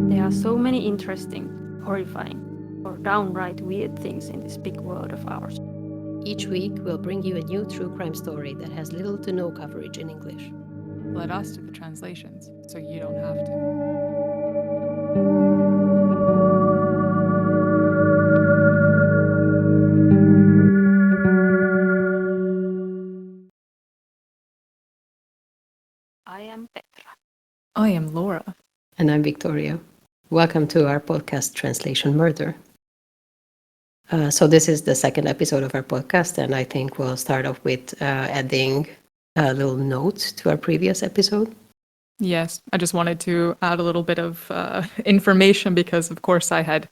There are so many interesting, horrifying, or downright weird things in this big world of ours. Each week, we'll bring you a new true crime story that has little to no coverage in English. Let us do the translations, so you don't have to. I am Petra. I am Laura. And I'm Victoria. Welcome to our podcast, Translation Murder. So, this is the second episode of our podcast, and I think we'll start off with adding a little note to our previous episode. Yes, I just wanted to add a little bit of information because, of course, I had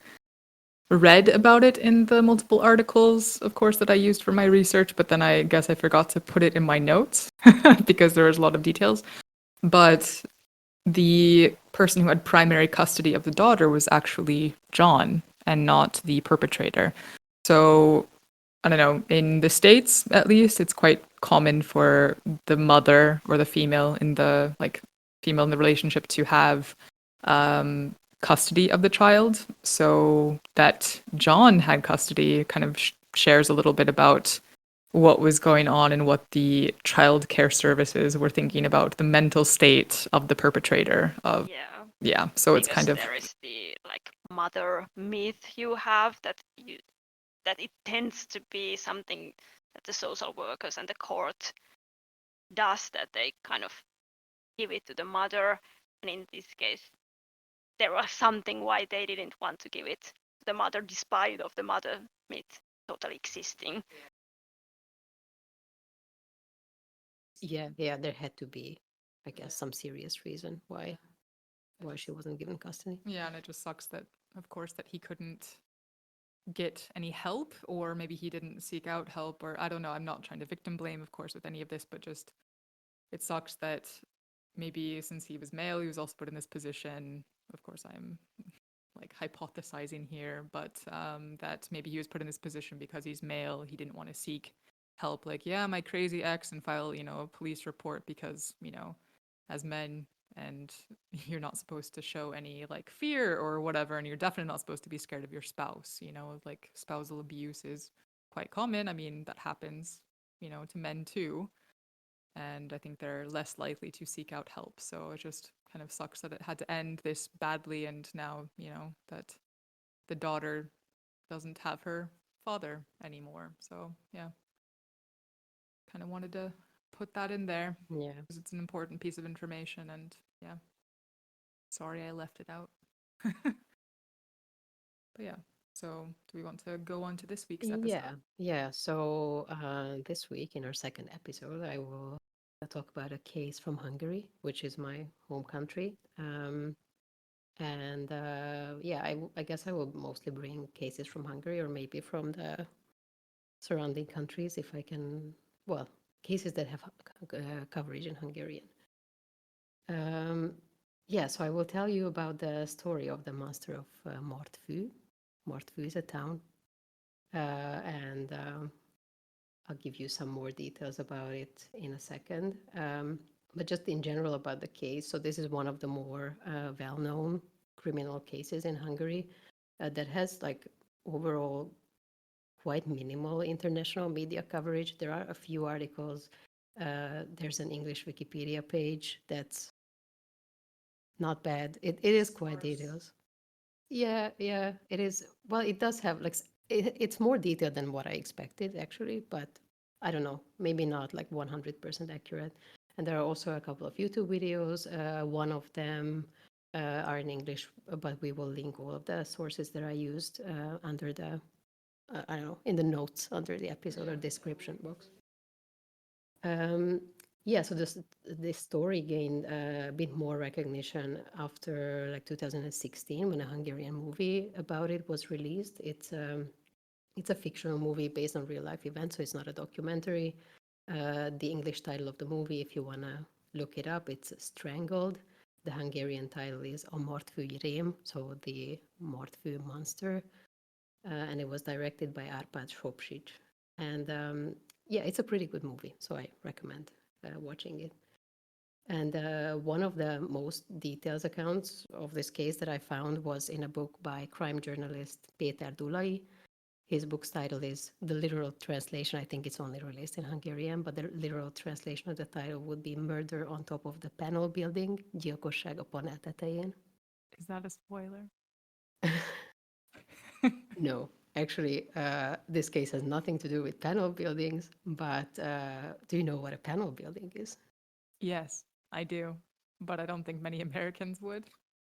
read about it in the multiple articles, of course, that I used for my research, but then I guess I forgot to put it in my notes because there was a lot of details. But the person who had primary custody of the daughter was actually John and not the perpetrator. So, I don't know, in the States, at least, it's quite common for the mother or the female in the relationship to have custody of the child. So that John had custody kind of shares a little bit about what was going on and what the child care services were thinking about the mental state of the perpetrator of so it's kind of there is the mother myth you have that it tends to be something that the social workers and the court does, that they kind of give it to the mother, and in this case there was something why they didn't want to give it to the mother despite of the mother myth totally existing. Yeah, there had to be, I guess, some serious reason why she wasn't given custody. Yeah, and it just sucks that, of course, that he couldn't get any help, or maybe he didn't seek out help, or I don't know. I'm not trying to victim blame, of course, with any of this, but just it sucks that maybe since he was male, he was also put in this position. Of course, I'm like hypothesizing here, but that maybe he was put in this position because he's male. He didn't want to seek help, like, yeah, my crazy ex, and file, a police report because, as men, and you're not supposed to show any like fear or whatever, and you're definitely not supposed to be scared of your spouse. Like spousal abuse is quite common. I mean, that happens, to men too. And I think they're less likely to seek out help. So it just kind of sucks that it had to end this badly, and now, that the daughter doesn't have her father anymore. So yeah, kind of wanted to put that in there. Yeah. Because it's an important piece of information, and yeah, sorry I left it out. But yeah, so do we want to go on to this week's episode? Yeah. So this week in our second episode, I will talk about a case from Hungary, which is my home country. And I guess I will mostly bring cases from Hungary, or maybe from the surrounding countries if I can. Well, cases that have coverage in Hungarian. So I will tell you about the story of the Monster of Martfű. Martfű is a town, and I'll give you some more details about it in a second. But just in general about the case, so this is one of the more well-known criminal cases in Hungary that has like overall quite minimal international media coverage. There are a few articles. There's an English Wikipedia page that's not bad. It is quite detailed. Yeah, it is. Well, it does have like it's more detailed than what I expected actually, but I don't know, maybe not like 100% accurate. And there are also a couple of YouTube videos. One of them are in English, but we will link all of the sources that I used under the I don't know, in the notes under the episode or description box. Um, so this story gained a bit more recognition after like 2016 when a Hungarian movie about it was released. It's a fictional movie based on real life events, so it's not a documentary. The English title of the movie, if you wanna look it up, it's Strangled. The Hungarian title is A Martfű Rém, so the Martfű monster, and it was directed by Árpád Sopsics. And it's a pretty good movie, so I recommend watching it. And one of the most detailed accounts of this case that I found was in a book by crime journalist Péter Dulai. His book's title is, the literal translation, I think it's only released in Hungarian, but the literal translation of the title would be Murder on Top of the Panel Building, Gyilkosság a panel tetején. Is that a spoiler? No, actually, this case has nothing to do with panel buildings, but do you know what a panel building is? Yes, I do, but I don't think many Americans would.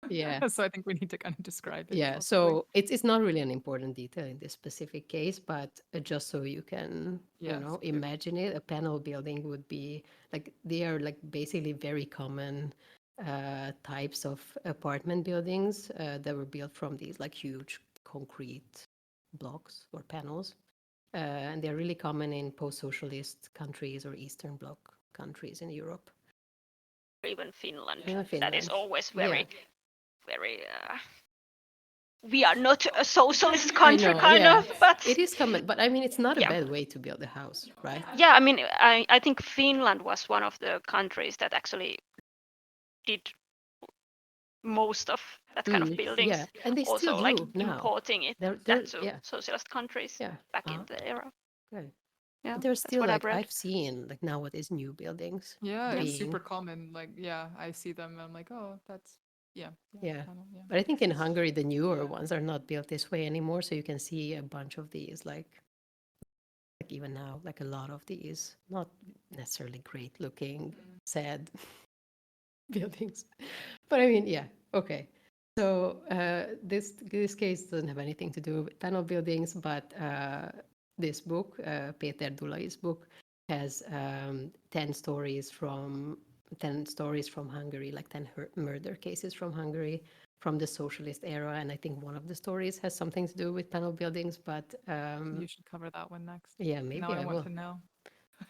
Yeah. So I think we need to kind of describe it. Yeah, possibly. so it's not really an important detail in this specific case, but just so you can, Yes, do. imagine it, a panel building would be like, they are like basically very common types of apartment buildings that were built from these like huge concrete blocks or panels. And they're really common in post-socialist countries or Eastern Bloc countries in Europe. Even Finland. Even That is Finland. always Yeah. very. We are not a socialist I country, know, kind yeah. of, but It is common, but I mean, it's not a Yeah. bad way to build a house, right? yeah, I mean, I think Finland was one of the countries that actually did most of that kind of buildings. Yeah, and they Also, still like do now. importing it They're that to yeah, socialist countries yeah. back in the era. Good. Yeah, But there's that's still what I've like read. I've seen like nowadays new buildings. Yeah, it's being- super common. Like, yeah, I see them and I'm like, oh, that's yeah. Yeah. panel, yeah. But I think in Hungary the newer ones are not built this way anymore, so you can see a bunch of these like even now, like a lot of these not necessarily great looking, sad buildings. But I mean, yeah, okay. So this case doesn't have anything to do with panel buildings, but this book, Péter Dulai's book, has 10 stories from 10 stories from Hungary, like 10 murder cases from Hungary from the socialist era, and I think one of the stories has something to do with panel buildings. But You should cover that one next. yeah, maybe Now I I want will. to know.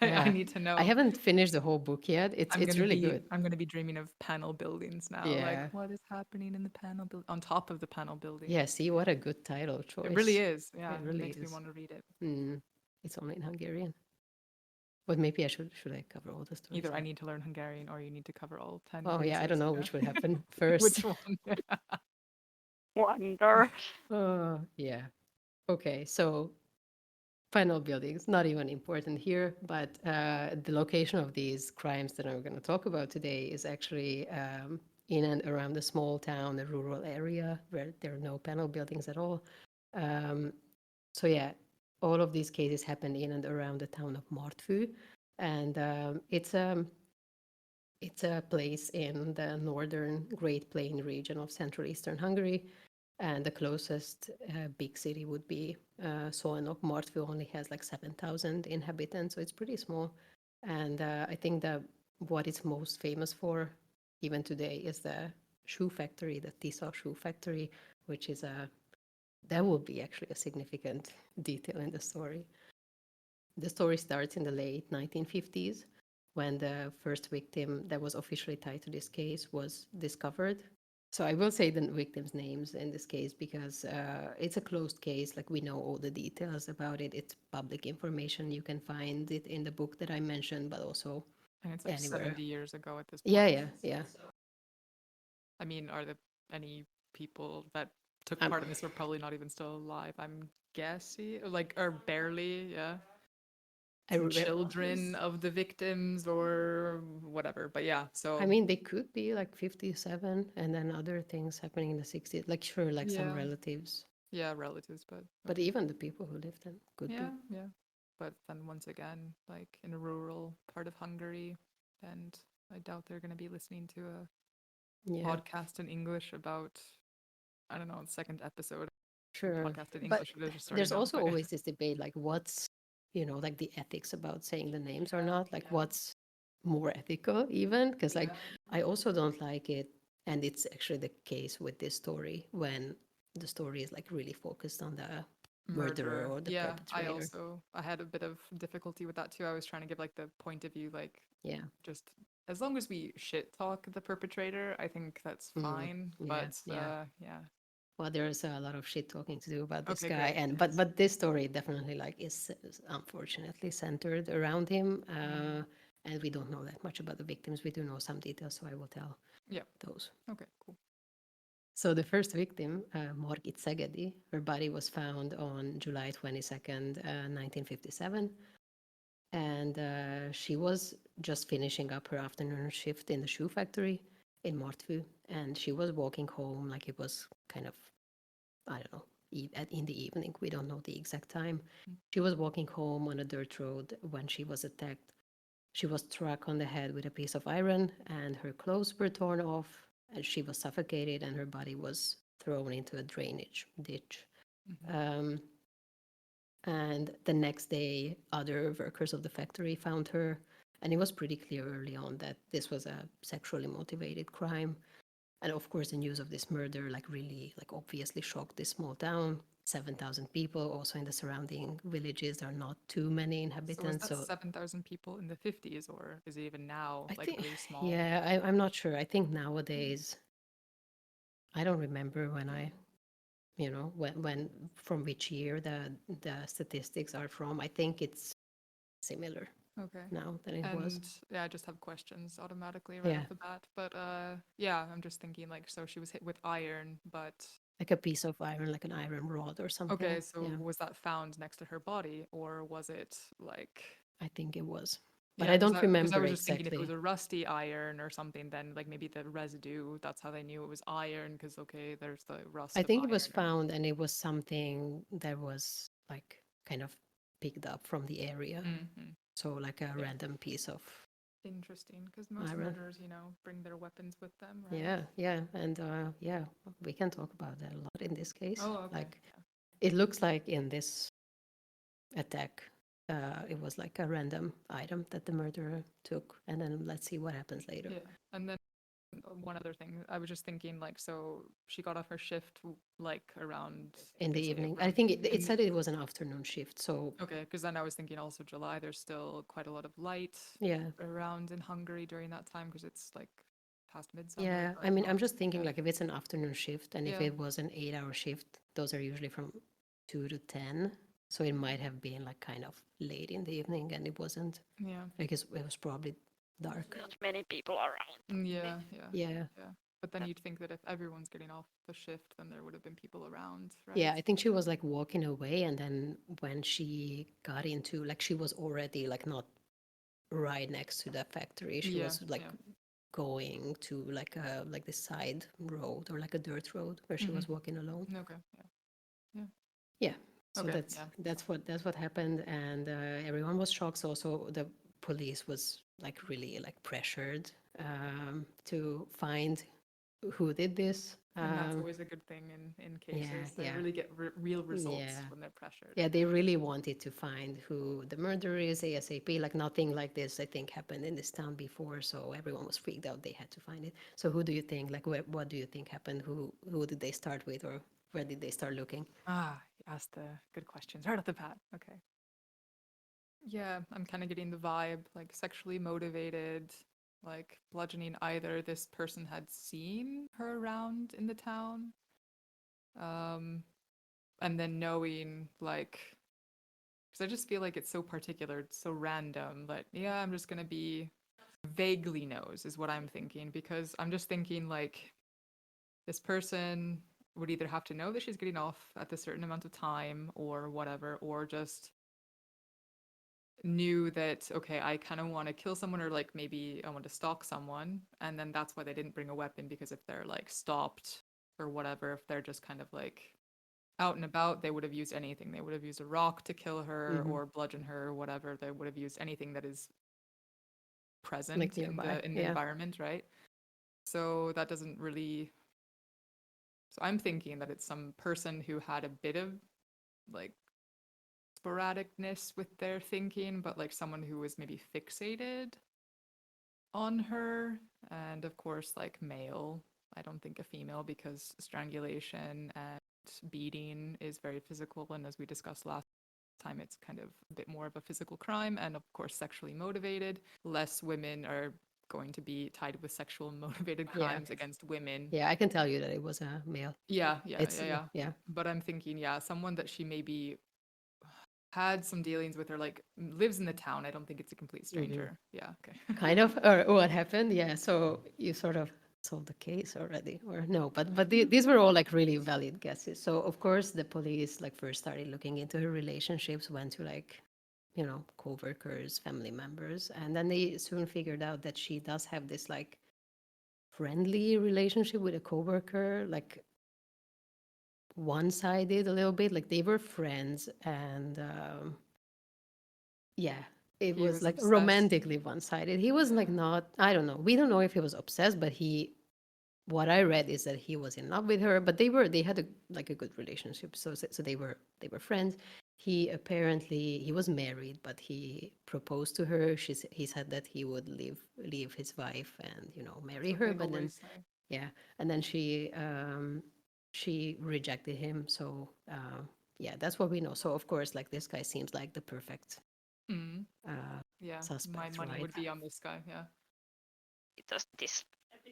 Yeah. I need to know. I haven't finished the whole book yet. It's really good. I'm gonna be dreaming of panel buildings now. Yeah. Like, what is happening in the panel build on top of the panel building? Yeah, see what a good title choice. It really is. Yeah, It really makes me is. want to read it. It's only in Hungarian. But maybe I should I cover all the stories? Either I need to learn Hungarian or you need to cover all 10 Oh yeah, I cases, don't know which would happen first. Which one? Wonder. Yeah. Okay, so panel buildings, not even important here, but the location of these crimes that I'm going to talk about today is actually in and around a small town, a rural area where there are no panel buildings at all. So yeah, all of these cases happened in and around the town of Martfű, and it's a place in the northern Great Plain region of Central Eastern Hungary, and the closest big city would be Szolnok. Martfű only has like 7,000 inhabitants, so it's pretty small. And I think that what it's most famous for, even today, is the shoe factory, the Tisza shoe factory, which is that would be actually a significant detail in the story. The story starts in the late 1950s when the first victim that was officially tied to this case was discovered. So I will say the victims' names in this case because it's a closed case. Like, we know all the details about it. It's public information. You can find it in the book that I mentioned, but also And it's like anywhere. 70 years ago at this point. Yeah. I mean, are there any people that took part in this are probably not even still alive? I'm guessing, like, or barely, yeah. Some children of the victims or whatever, but yeah. So I mean, they could be like 57, and then other things happening in the 60s. Like, sure, like some Yeah. relatives, yeah, relatives, but even the people who lived in could be. yeah. But then once again, like in a rural part of Hungary, and I doubt they're going to be listening to a Yeah, podcast in English about, I don't know, the second episode sure. podcast in But English. They're just there's starting out, also but- always this debate, like what's, like the ethics about saying the names or not, like what's more ethical even, because like I also don't like it, and it's actually the case with this story when the story is like really focused on the murderer or the yeah, perpetrator. I had a bit of difficulty with that too. I was trying to give like the point of view, like Yeah. just as long as we shit talk the perpetrator, I think that's fine. yeah, But yeah. yeah. Well, there's a lot of shit talking to do about this Okay, guy, great, and yes. but this story definitely like is unfortunately centered around him. And we don't know that much about the victims. We do know some details, so I will tell Yeah. those. Okay, cool. So the first victim, Margit Szegedi, her body was found on July 22nd, 1957. And she was just finishing up her afternoon shift in the shoe factory in Martfű. And she was walking home, like it was kind of, I don't know, in the evening. We don't know the exact time. She was walking home on a dirt road when she was attacked. She was struck on the head with a piece of iron, and her clothes were torn off, and she was suffocated, and her body was thrown into a drainage ditch. And the next day, other workers of the factory found her, and it was pretty clear early on that this was a sexually motivated crime. And of course, the news of this murder, like really, like obviously shocked this small town. 7,000 people. Also in the surrounding villages, there are not too many So was inhabitants. that So 7,000 people in the 50s, or is it even now I like think, really small? yeah, I'm not sure. I think nowadays, I don't remember when when from which year the statistics are from. I think it's similar Okay. now than it was. And yeah, I just have questions automatically right Yeah, off the bat. But yeah, I'm just thinking like, so she was hit with iron, but like a piece of iron, like an iron rod or okay, something. so Yeah, was that found next to her body, or was it like, I think it was, but yeah, I because don't I remember was just thinking if it was exactly. a rusty iron or something, then like maybe the residue, that's how they knew it was iron, because okay, there's the I rust of think it was iron. found, and it was something that was like kind of picked up from the area. Mm-hmm. So like a Yeah. random piece of Interesting, because most iron. murderers, bring their weapons with them, right? Yeah, yeah, and yeah, we can talk about that a lot in this case. Oh, okay. Like, it looks like in this attack, it was like a random item that the murderer took, and then let's see what happens later. Yeah. And then one other thing, I was just thinking, like, so she got off her shift like around, In did the they say evening, I around think it in the, said it was an afternoon shift, so okay, because then I was thinking also July, there's still quite a lot of light yeah. around in Hungary during that time because it's like past midsummer, Yeah, but I mean, I'm not, just thinking yeah. like if it's an afternoon shift and if Yeah. it was an 8-hour shift, those are usually from 2 to 10. So it might have been like kind of late in the evening and it wasn't. Yeah. Like it was probably dark. Not many people around. Yeah, yeah. Yeah. Yeah. But then That- you'd think that if everyone's getting off the shift, then there would have been people around, right? Yeah, I think she was like walking away and then when she got into like she was already like not right next to the factory. She Yeah, was like yeah. going to like the side road or like a dirt road where she was walking alone. Okay, yeah. Yeah. Yeah. So Okay, that's yeah. that's what happened, and everyone was shocked. So also the police was like really like pressured to find who did this. And that's always a good thing in Yeah, cases. They yeah, really get real results yeah, when they're pressured. yeah. They really wanted to find who the murderer is ASAP. Like nothing like this, I think, happened in this town before. So everyone was freaked out. They had to find it. So who do you think? Like, what do you think happened? Who did they start with, or where did they start looking? Ah, you asked the good questions right off the bat. Okay. Yeah, I'm kind of getting the vibe, like sexually motivated, like bludgeoning. Either this person had seen her around in the town, um, and then knowing, like, because I just feel like it's so particular, it's so random, but yeah, I'm just gonna be vaguely knows, is what I'm thinking, because I'm just thinking, like, this person would either have to know that she's getting off at a certain amount of time or whatever, or just knew that, okay, I kind of want to kill someone, or like maybe I want to stalk someone, and then that's why they didn't bring a weapon, because if they're like stopped or whatever, if they're just kind of like out and about, they would have used anything. They would have used a rock to kill her Mm-hmm. or bludgeon her or whatever. They would have used anything that is Like present nearby. in the Yeah. environment, right? So that doesn't really, so I'm thinking that it's some person who had a bit of like sporadicness with their thinking, but like someone who was maybe fixated on her. And of course, like male. I don't think a female, because strangulation and beating is very physical. And as we discussed last time, it's kind of a bit more of a physical crime, and of course sexually motivated. Less women are going to be tied with sexual motivated Yeah. crimes against women. Yeah, I can tell you that it was a male. Yeah, yeah, It's yeah, yeah. yeah. But I'm thinking, yeah, someone that she maybe had some dealings with her, like lives in the town. I don't think it's a complete Mhm. stranger. Yeah, okay. Kind of, or what happened? Yeah, so you sort of solved the case already, or no? But these were all like really valid guesses. So of course the police like first started looking into her relationships, went to like, you know, coworkers, family members, and then they soon figured out that she does have this like friendly relationship with a coworker, like one-sided a little bit. Like they were friends, and yeah, it He was was like obsessed. romantically one-sided. He was like Yeah. not, I don't know. We don't know if he was obsessed, but he, what I read is that he was in love with her, but they had a like a good relationship. So they were friends. He apparently he was married, but he proposed to her. He said that he would leave his wife and, you know, That's marry what her, they but then always say. yeah, and then she rejected him. So yeah, that's what we know. So of course, like this guy seems like the perfect Mm. uh, Yeah, my suspect, money right? would be on this guy. Yeah. It was this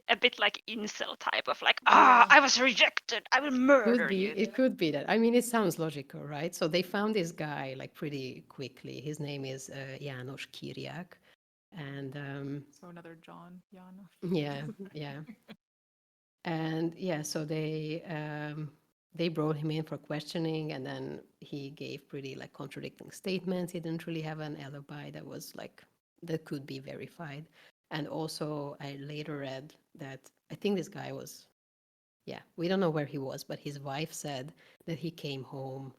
a bit like incel type of like, Yeah. I was rejected, I will murder you. It could be that. I mean, it sounds logical, right? So they found this guy like pretty quickly. His name is János Kiriak, and So another John, Jan. yeah, yeah, and yeah. So they brought him in for questioning, and then he gave pretty like contradicting statements. He didn't really have an alibi that was like that could be verified. And also, I later read that I think this guy was, yeah, we don't know where he was, but his wife said that he came home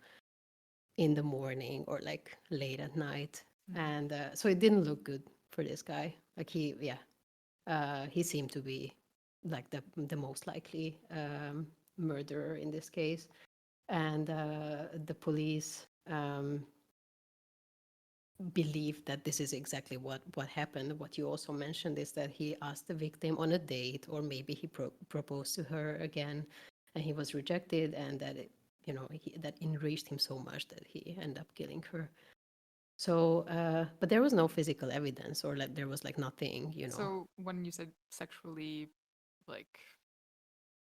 in the morning or like late at night. Mm. And so it didn't look good for this guy. Like he seemed to be like the most likely murderer in this case. And the police believe that this is exactly what happened. What you also mentioned is that he asked the victim on a date, or maybe he proposed to her again, and he was rejected, and that it, you know, that enraged him so much that he ended up killing her. So, but there was no physical evidence, or like there was like nothing, you know. So when you said sexually, like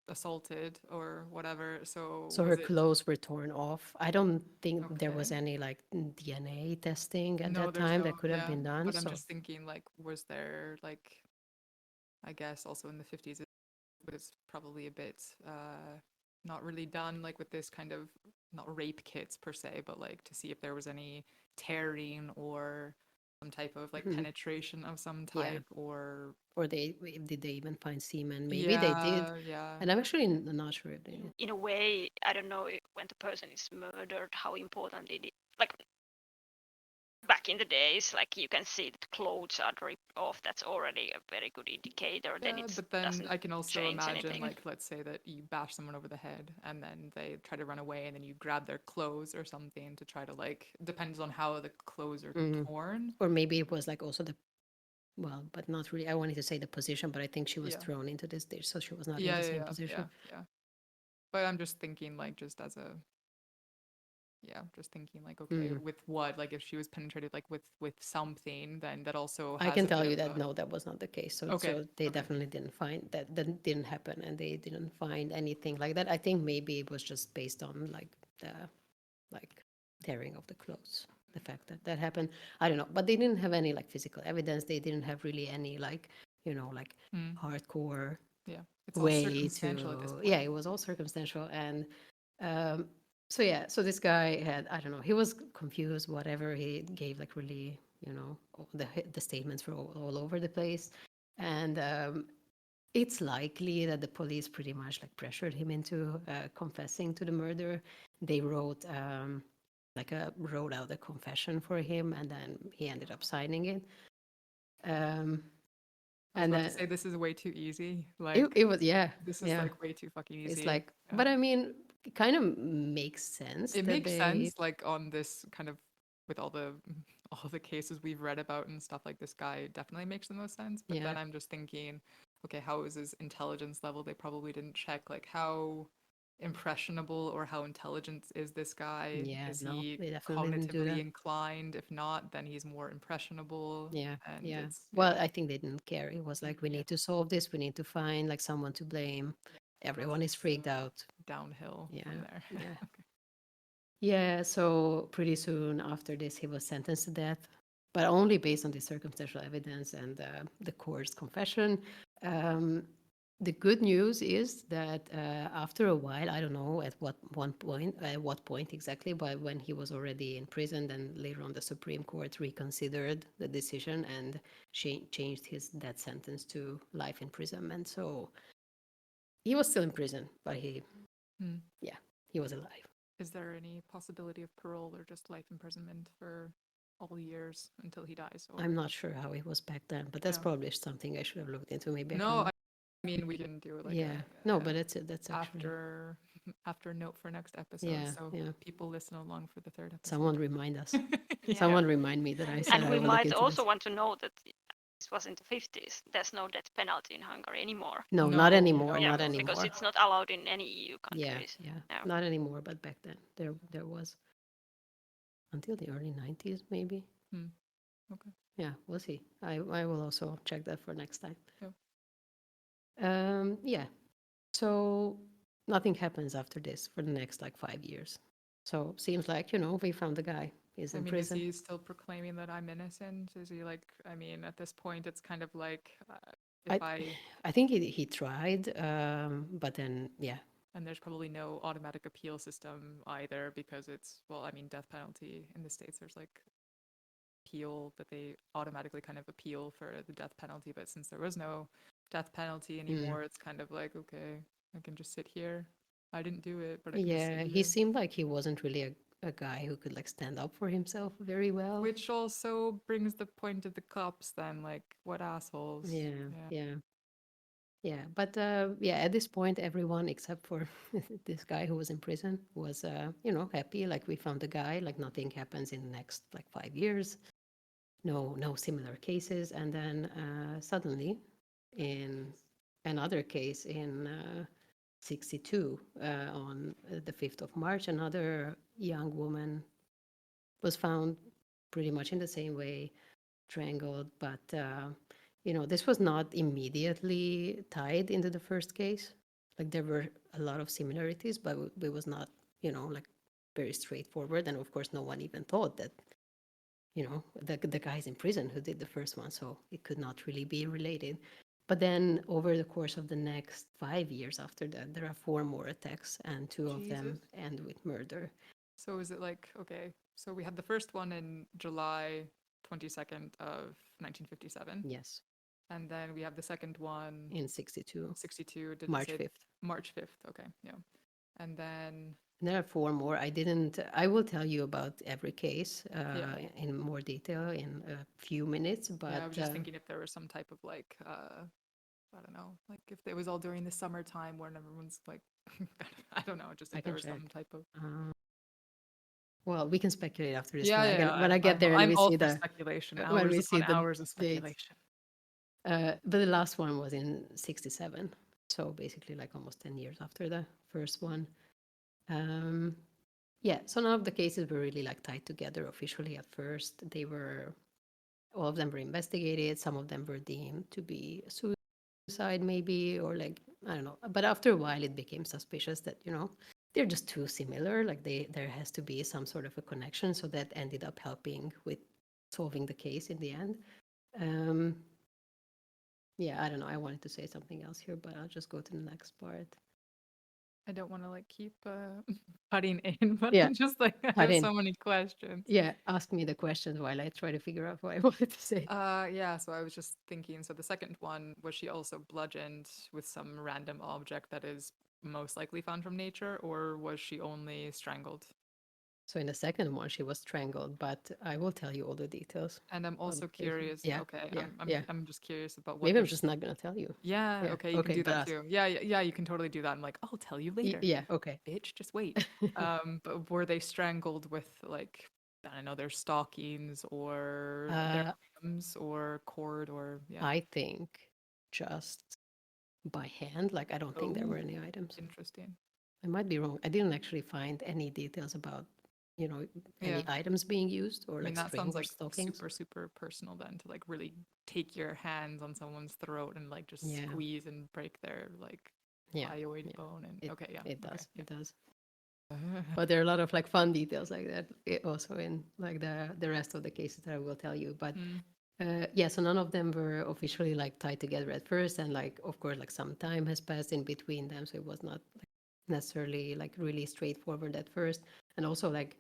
assaulted or whatever, so So was her it clothes were torn off. I don't think there was okay? any like DNA testing at No, that there's time no, that could have yeah, been done. but I'm So just thinking like, was there like, I guess also in the 50s, it was probably a bit not really done like with this kind of not rape kits per se, but like to see if there was any tearing or some type of like mhm, penetration of some yeah. type or Or did they even find semen? Maybe they did. yeah, yeah. And I'm actually not sure if they did. In a way, I don't know when the person is murdered, how important it is. Like back in the days, like you can see that clothes are ripped off. That's already a very good indicator. Then Yeah, it but then doesn't I can also change imagine, anything. like, let's say that you bash someone over the head and then they try to run away and then you grab their clothes or something to try to, like, depends on how the clothes are Mhm. torn. Or maybe it was like also the, well, but not really. I wanted to say the position, but I think she was Yeah. thrown into this ditch, so she was not in Yeah, the yeah, same yeah, yeah, position. yeah. But I'm just thinking, like, just as a, yeah, just thinking, like, okay, Mm. with what? Like, if she was penetrated, like, with something, then that also I has can a tell bit you of that a, no, that was not the case. So okay, they okay. definitely didn't find that. That didn't happen, and they didn't find anything like that. I think maybe it was just based on like the like tearing of the clothes, the fact that that happened. I don't know, but they didn't have any like physical evidence. They didn't have really any like, you know, like Mm, hardcore yeah. It's all way circumstantial at this to, yeah, point. it was all circumstantial. And um so yeah, so this guy had, I don't know, he was confused, whatever. He gave like really, you know, the statements were all over the place. And it's likely that the police pretty much like pressured him into confessing to the murder. They wrote out a confession for him, and then he ended up signing it. Um, I was and about to then say this is way too easy. Like it was, yeah, this is yeah. like way too fucking It's easy. like, Yeah. but I mean, it kind of makes sense It that makes they, sense like on this kind of with all the all the cases we've read about and stuff like this guy definitely makes the most sense, but yeah, then I'm just thinking, okay, how is his intelligence level? They probably didn't check like how impressionable or how intelligent is this guy? yeah, Is no, he they definitely didn't do cognitively that. inclined? If not, then he's more impressionable Yeah, and yeah. it's Well, yeah. I think they didn't care. It was like, we Yeah. need to solve this. We need to find like someone to blame. And Everyone is freaked out. downhill Yeah, from there. yeah. Okay. Yeah, so pretty soon after this, he was sentenced to death, but only based on the circumstantial evidence and the court's confession. Um, the good news is that after a while, I don't know at what point exactly, but when he was already in prison, then later on the Supreme Court reconsidered the decision and changed his death sentence to life imprisonment. So he was still in prison, but Hmm. yeah, he was alive. Is there any possibility of parole or just life imprisonment for all years until he dies? Or I'm not sure how it was back then, but that's yeah. probably something I should have looked into. Maybe I No, can. I mean we can do like Yeah. No, but that's it. That's actually. after after note for next episode, Yeah. so Yeah. people listen along for the third episode. Someone remind us. Yeah. Someone remind me that I said And I we will look might into also this. want to know that this was in the 50s. There's no death penalty in Hungary anymore. No, No, not anymore. no, Yeah, Not no. because anymore. it's not allowed in any EU Yeah. countries. Yeah. No. Not anymore. But back then, there was until the early 90s, maybe. Hmm. Okay. Yeah, we'll see. I will also check that for next time. Yep. Yeah. So nothing happens after this for the next like 5 years. So seems like, we found the guy. He's I in mean, is prison. he still proclaiming that I'm innocent? Is he like? I mean, at this point, it's kind of like if I think he tried, but then yeah, and there's probably no automatic appeal system either because it's well, I mean, death penalty in the States. There's like appeal that they automatically kind of appeal for the death penalty, but since there was no death penalty anymore, it's kind of like okay, I can just sit here. I didn't do it, but I can just sit yeah, he here. seemed like he wasn't really a guy who could like stand up for himself very well. Which also brings the point of the cops then, like, what assholes. Yeah, Yeah. yeah, yeah. But yeah, at this point, everyone except for this guy who was in prison was, happy. Like we found the guy. Like nothing happens in the next like 5 years. No similar cases, and then suddenly, in another case in 62 on the 5th of March, another young woman was found pretty much in the same way, strangled. But, this was not immediately tied into the first case. Like there were a lot of similarities, but it was not, like very straightforward. And of course, no one even thought that, the guys in prison who did the first one. So it could not really be related. But then over the course of the next 5 years after that, there are four more attacks, and two of them Jesus. end with murder. So is it like, okay, so we had the first one in July 22nd of 1957, Yes, and then we have the second one, in 62, 62, didn't March say 5th. March 5th, okay, yeah. And then, And there are four more. I will tell you about every case yeah, in more detail in a few minutes, yeah, I but was just thinking if there was some type of like, I don't know, like if it was all during the summertime when everyone's like, I don't know, just I if there can was check. some type of. Well, we can speculate after this Yeah, yeah, when I get there and I'm we all see for the speculation, when hours we see upon the hours of dates. speculation. But the last one was in 67, so basically like almost 10 years after the first one. Yeah, so none of the cases were really like tied together officially at first. All of them were investigated. Some of them were deemed to be suicide, maybe, or like, I don't know. But after a while, it became suspicious that, they're just too similar. Like there has to be some sort of a connection. So that ended up helping with solving the case in the end. Um, yeah, I don't know. I wanted to say something else here, but I'll just go to the next part. I don't want to like keep cutting in, but Yeah, I'm just like I cut have in. so many questions. Yeah, ask me the questions while I try to figure out what I wanted to say. Yeah, so I was just thinking, so the second one, was she also bludgeoned with some random object that is most likely found from nature, or was she only strangled? So in the second one, she was strangled, but I will tell you all the details. And I'm of also the case. curious, Yeah, okay, yeah, yeah. I'm just curious about what Maybe I'm this. just not gonna tell you. Yeah, Yeah, okay, you can okay, do but that ask. too. Yeah, yeah, you can totally do that. I'm like, I'll tell you later. Yeah, okay. Bitch, just wait. But were they strangled with like I don't know, their stockings or their Uh, arms or cord or yeah. I think just by hand. Like I don't think there Oh, were any items. interesting. I might be wrong. I didn't actually find any details about, you know, Yeah. any items being used or I mean, like that string sounds or like stockings. super, super personal then to like really take your hands on someone's throat and like just Yeah, squeeze and break their like yeah, hyoid yeah. bone and It okay, yeah. it Okay. does. Yeah. It does. But there are a lot of like fun details like that also in like the rest of the cases that I will tell you. But Mm. yeah, so none of them were officially like tied together at first, and like of course like some time has passed in between them, so it was not like necessarily like really straightforward at first. And also like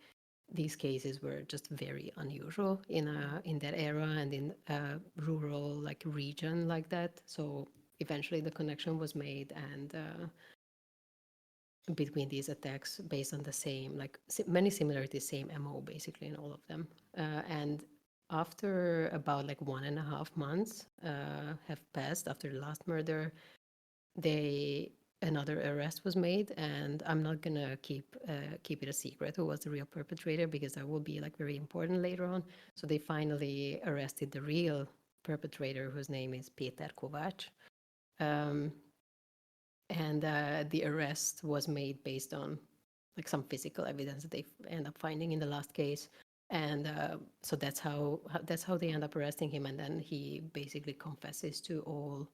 these cases were just very unusual in that era and in a rural like region like that. So eventually the connection was made, and between these attacks based on the same like many similarities, same MO basically in all of them. And after about like 1.5 months have passed after the last murder, they another arrest was made, and I'm not gonna keep it a secret who was the real perpetrator, because that will be like very important later on. So they finally arrested the real perpetrator, whose name is Péter Kovács. um, and the arrest was made based on like some physical evidence that they end up finding in the last case. And so that's how they end up arresting him, and then he basically confesses to all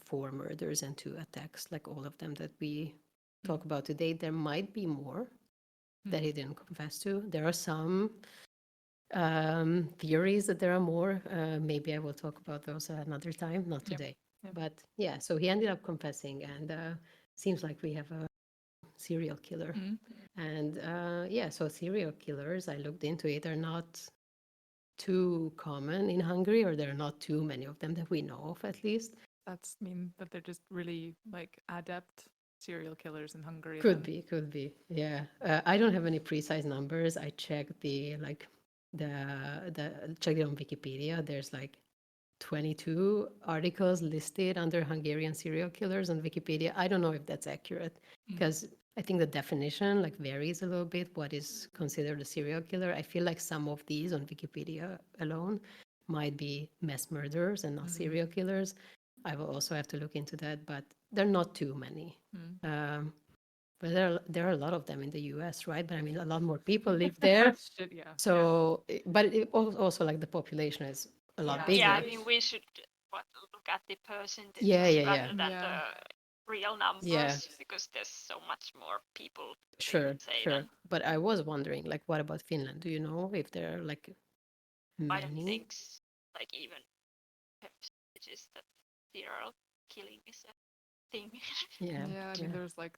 4 murders and 2 attacks, like all of them that we talk about today. There might be more that he didn't confess to. There are some theories that there are more. Maybe I will talk about those another time, not Yep. today. Yep. But yeah, so he ended up confessing, and seems like we have a serial killer. Mm. And yeah, so serial killers, I looked into it, are not too common in Hungary, or there are not too many of them that we know of, at least. That's mean that they're just really like adept serial killers in Hungary. Could then. could be, yeah. I don't have any precise numbers. I checked checked it on Wikipedia. There's like 22 articles listed under Hungarian serial killers on Wikipedia. I don't know if that's accurate, because I think the definition like varies a little bit. What is considered a serial killer? I feel like some of these on Wikipedia alone might be mass murderers and not serial killers. I will also have to look into that, but there are not too many. But there are a lot of them in the U.S., right? But I mean, a lot more people live there. Shit, yeah. So, but also like the population is a lot Yeah, I bigger. mean, we should look at the percentages Yeah, yeah, yeah. rather than Yeah. the real Yeah. numbers, because there's so much more people, Sure, say, sure. than But I was wondering, like, what about Finland? Do you know if there are like I don't many? think like even percentages that serial killing is a thing. Yeah, Yeah, I mean, yeah. there's like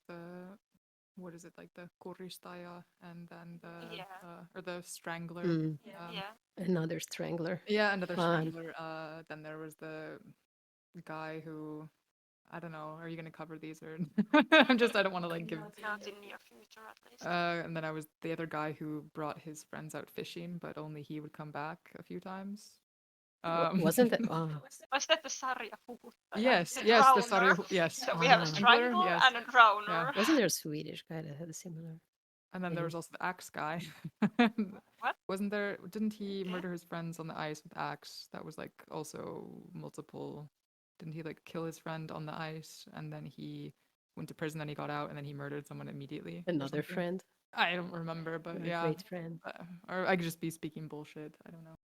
what is it, like the Kuristaya and then the, Yeah. or the Strangler. Mm, Yeah. another strangler. Yeah, another Fun. Strangler. Then there was the guy who, I don't know, are you going to cover these or I don't want to like give. Not in near future, at least. And then I was the other guy who brought his friends out fishing, but only he would come back a few times. Wasn't that? Oh, Was that the sarja puhuttaja? Yes, The yes, the drowner? Sarja, yes. So we have a Ah. strangler Yes. and a drowner. wasn't there a Swedish guy that had a similar? And then there thing? was also the axe guy. What? Wasn't there? Didn't he murder his friends on the ice with axe? That was like also multiple. Didn't he like kill his friend on the ice and then he went to prison, then he got out and then he murdered someone immediately? or Another something? friend, I don't remember, but a yeah. great friend. Or I could just be speaking bullshit. I don't know.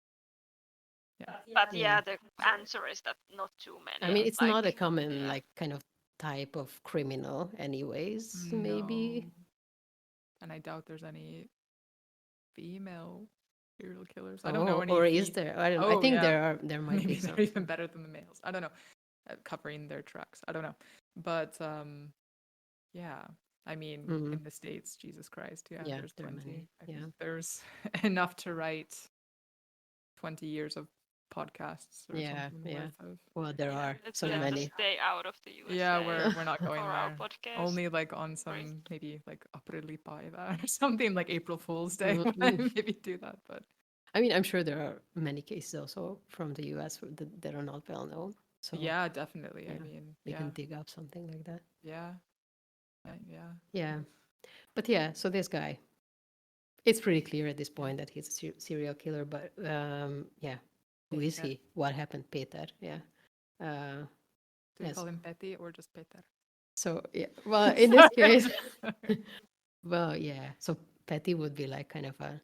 Yeah. But Yeah. yeah, the answer is that not too many. I mean, it's like, not a common yeah. like kind of type of criminal, anyways. Maybe. No. And I doubt there's any female serial killers. I don't know any. Or is there? I don't know. I Oh, think yeah. there might Maybe be some. they're even better than the males. I don't know. Covering their tracks. I don't know. But yeah. I mean, Mhm. in the States, Jesus Christ, yeah, Yeah, there's there are plenty. many. I think Yeah. there's enough to write 20 years of podcasts or Yeah, something yeah. worth of. Well, there are Let's so have to many. stay out of the USA. Yeah, we're not going for our there. podcast. Only like on some maybe like Aprilipäivä or something like April Fool's Day. Mhm. Maybe do that, but I mean, I'm sure there are many cases also from the US that are not well known. So yeah, definitely. I yeah, mean, we yeah, can dig up something like that. yeah, yeah. Yeah. But yeah, so this guy, it's pretty clear at this point that he's a serial killer, but yeah, who is Peter. he? What happened, Peter? Yeah. Uh, Do we yes. call him Petty or just Peter? So yeah, well, in this case, well, yeah. So Petty would be like kind of a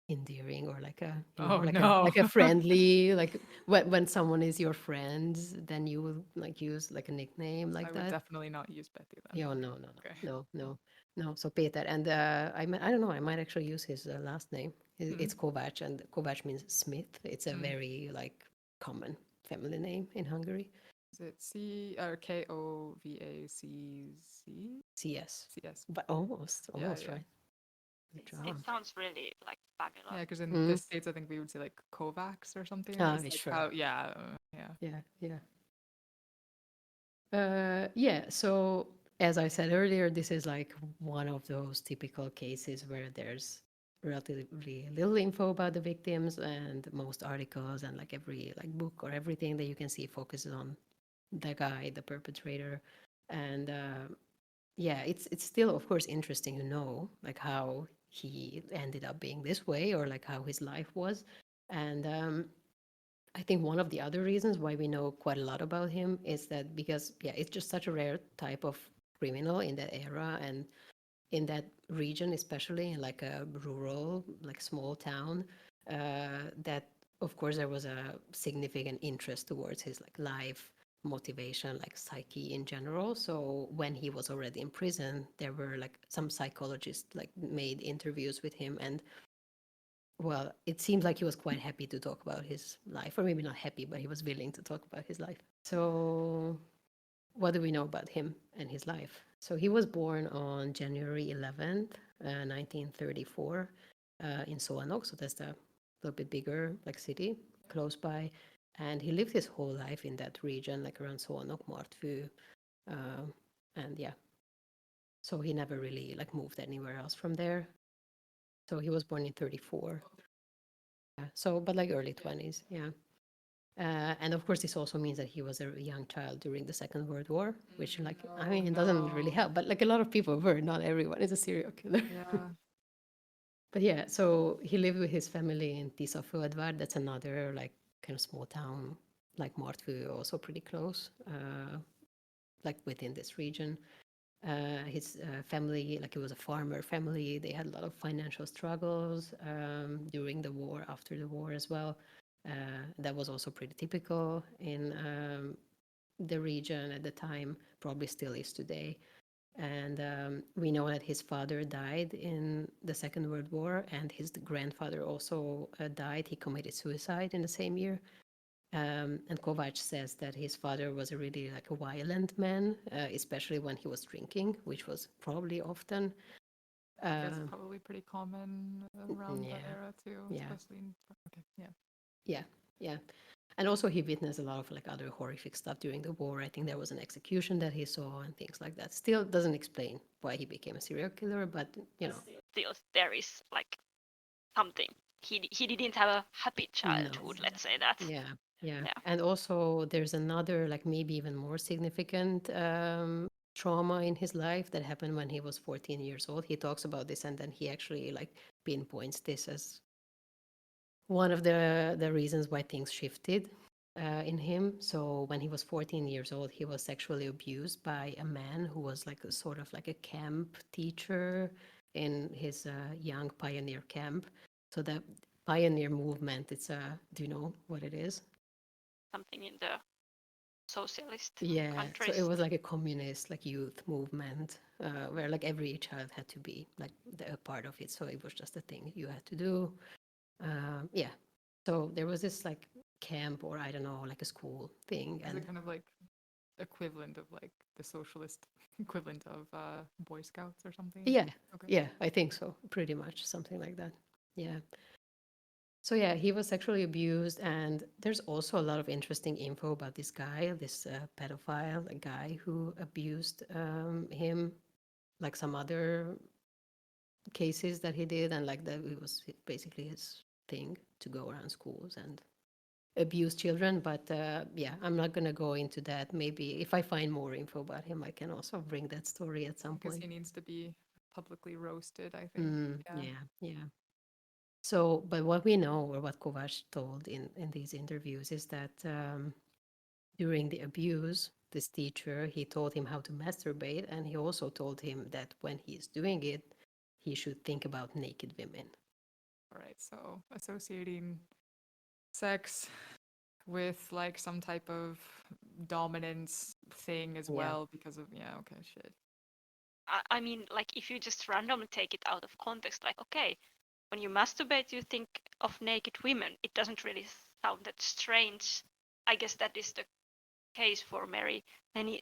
endearing, or like a Oh, like no. like a friendly, like when someone is your friend, then you will like use like a nickname I like would that. definitely not use Petty then. Yeah, no, no, no, Okay. no, no. No, so Peter, and I don't know. I might actually use his last name. It's Kovács, and Kovács means smith. It's a very like common family name in Hungary. Is it C or Kovac? CS, CS. but almost, Yeah, almost yeah. right. Good It job. sounds really like Yeah, fabulous. because in the Mm. States, I think we would say like Kovacs or something. Ah, It's like sure. how, yeah, yeah. Yeah, yeah. Yeah, so as I said earlier, this is like one of those typical cases where there's relatively little info about the victims, and most articles and like every like book or everything that you can see focuses on the guy, the perpetrator. And yeah, it's still of course interesting to know like how he ended up being this way, or like how his life was. And I think one of the other reasons why we know quite a lot about him is that because, yeah, it's just such a rare type of criminal in that era and in that region, especially in like a rural, like small town, that of course there was a significant interest towards his like life, motivation, like psyche in general. So when he was already in prison, there were like some psychologists like made interviews with him, and well, it seems like he was quite happy to talk about his life, or maybe not happy, but he was willing to talk about his life. So, what do we know about him and his life? So, he was born on January 11th, 1934, in Soanok. So, that's the little bit bigger like city close by. And he lived his whole life in that region, like around Soanok, Martfű. Uh, and yeah, so he never really like moved anywhere else from there. So, he was born in 34. Yeah, so, but like early 20s, yeah. And of course, this also means that he was a young child during the Second World War, which, like, I mean, it doesn't really help, but like a lot of people were, not everyone is a serial killer. Yeah. But yeah, so he lived with his family in Tisaföldvár. That's another, like, kind of small town, like Martfű, also pretty close, like within this region. His family, like, it was a farmer family. They had a lot of financial struggles during the war, after the war as well. That was also pretty typical in the region at the time, probably still is today. And we know that his father died in the Second World War, and his grandfather also died. He committed suicide in the same year. And Kovac says that his father was a really like a violent man, especially when he was drinking, which was probably often. That's Uh, probably pretty common around that yeah, era too, yeah, especially in, okay, yeah. yeah, yeah. And also he witnessed a lot of like other horrific stuff during the war. I think there was an execution that he saw and things like that. Still doesn't explain why he became a serial killer, but you know, Still, there is like something. He didn't have a happy no. childhood. Let's say that. Yeah, yeah. Yeah. And also there's another, like maybe even more significant trauma in his life that happened when he was 14 years old. He talks about this, and then he actually like pinpoints this as one of the reasons why things shifted in him. So when he was 14 years old, he was sexually abused by a man who was like a sort of like a camp teacher in his young pioneer camp. So the pioneer movement, it's a, do you know what it is? Something in the socialist Yeah, so it countries. was like a communist like youth movement where like every child had to be like a part of it. So it was just a thing you had to do. Yeah. So there was this like camp, or I don't know, like a school thing, Is it and kind of like equivalent of like the socialist equivalent of Boy Scouts or something? yeah, Okay. yeah, I think so, pretty much something like that. Yeah. So yeah, he was sexually abused, and there's also a lot of interesting info about this guy, this pedophile, a guy who abused him, like some other cases that he did, and like that it was basically his thing to go around schools and abuse children. But yeah, I'm not going to go into that. Maybe if I find more info about him, I can also bring that story at some Because point. he needs to be publicly roasted, I think. Yeah. Yeah, yeah. So, but what we know, or what Kovacs told in these interviews, is that during the abuse, this teacher, he told him how to masturbate, and he also told him that when he's doing it, he should think about naked women. All right. So associating sex with like some type of dominance thing as Yeah. well because of, yeah, okay, shit. I mean, like if you just randomly take it out of context, like okay, when you masturbate, you think of naked women. It doesn't really sound that strange. I guess that is the case for many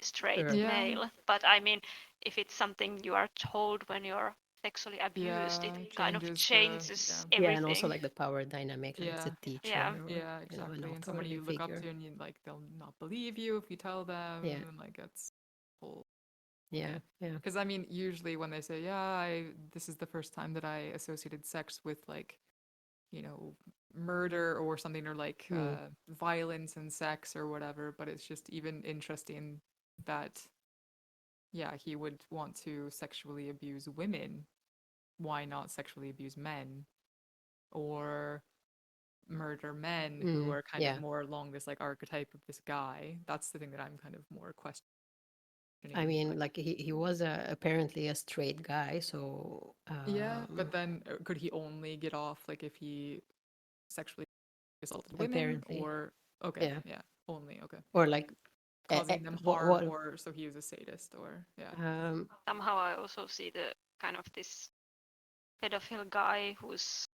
straight Sure. Yeah. male. But I mean, if it's something you are told when you're sexually abused, it Yeah, kind of changes the changes Yeah, and also everything. like the power dynamic, like it's a yeah, Yeah, teacher or yeah, an exactly. And someone authority you look up figure. to and you like they'll not believe you if you tell them Yeah, and like it's whole yeah, yeah. yeah. Because I mean, usually when they say, "Yeah, I this is the first time that I associated sex with like, you know, murder or something or like Mm, violence and sex or whatever," but it's just even interesting that yeah, he would want to sexually abuse women. Why not sexually abuse men or murder men who are kind of yeah. more along this like archetype of this guy? That's the thing that I'm kind of more I questioning. mean, Like, like he was apparently a straight guy, so yeah, but then could he only get off like if he sexually assaulted women apparently, or okay, yeah. yeah, only okay. Or like, Causing them harm what? or so he was a sadist or yeah. somehow I also see the kind of this pedophile guy who's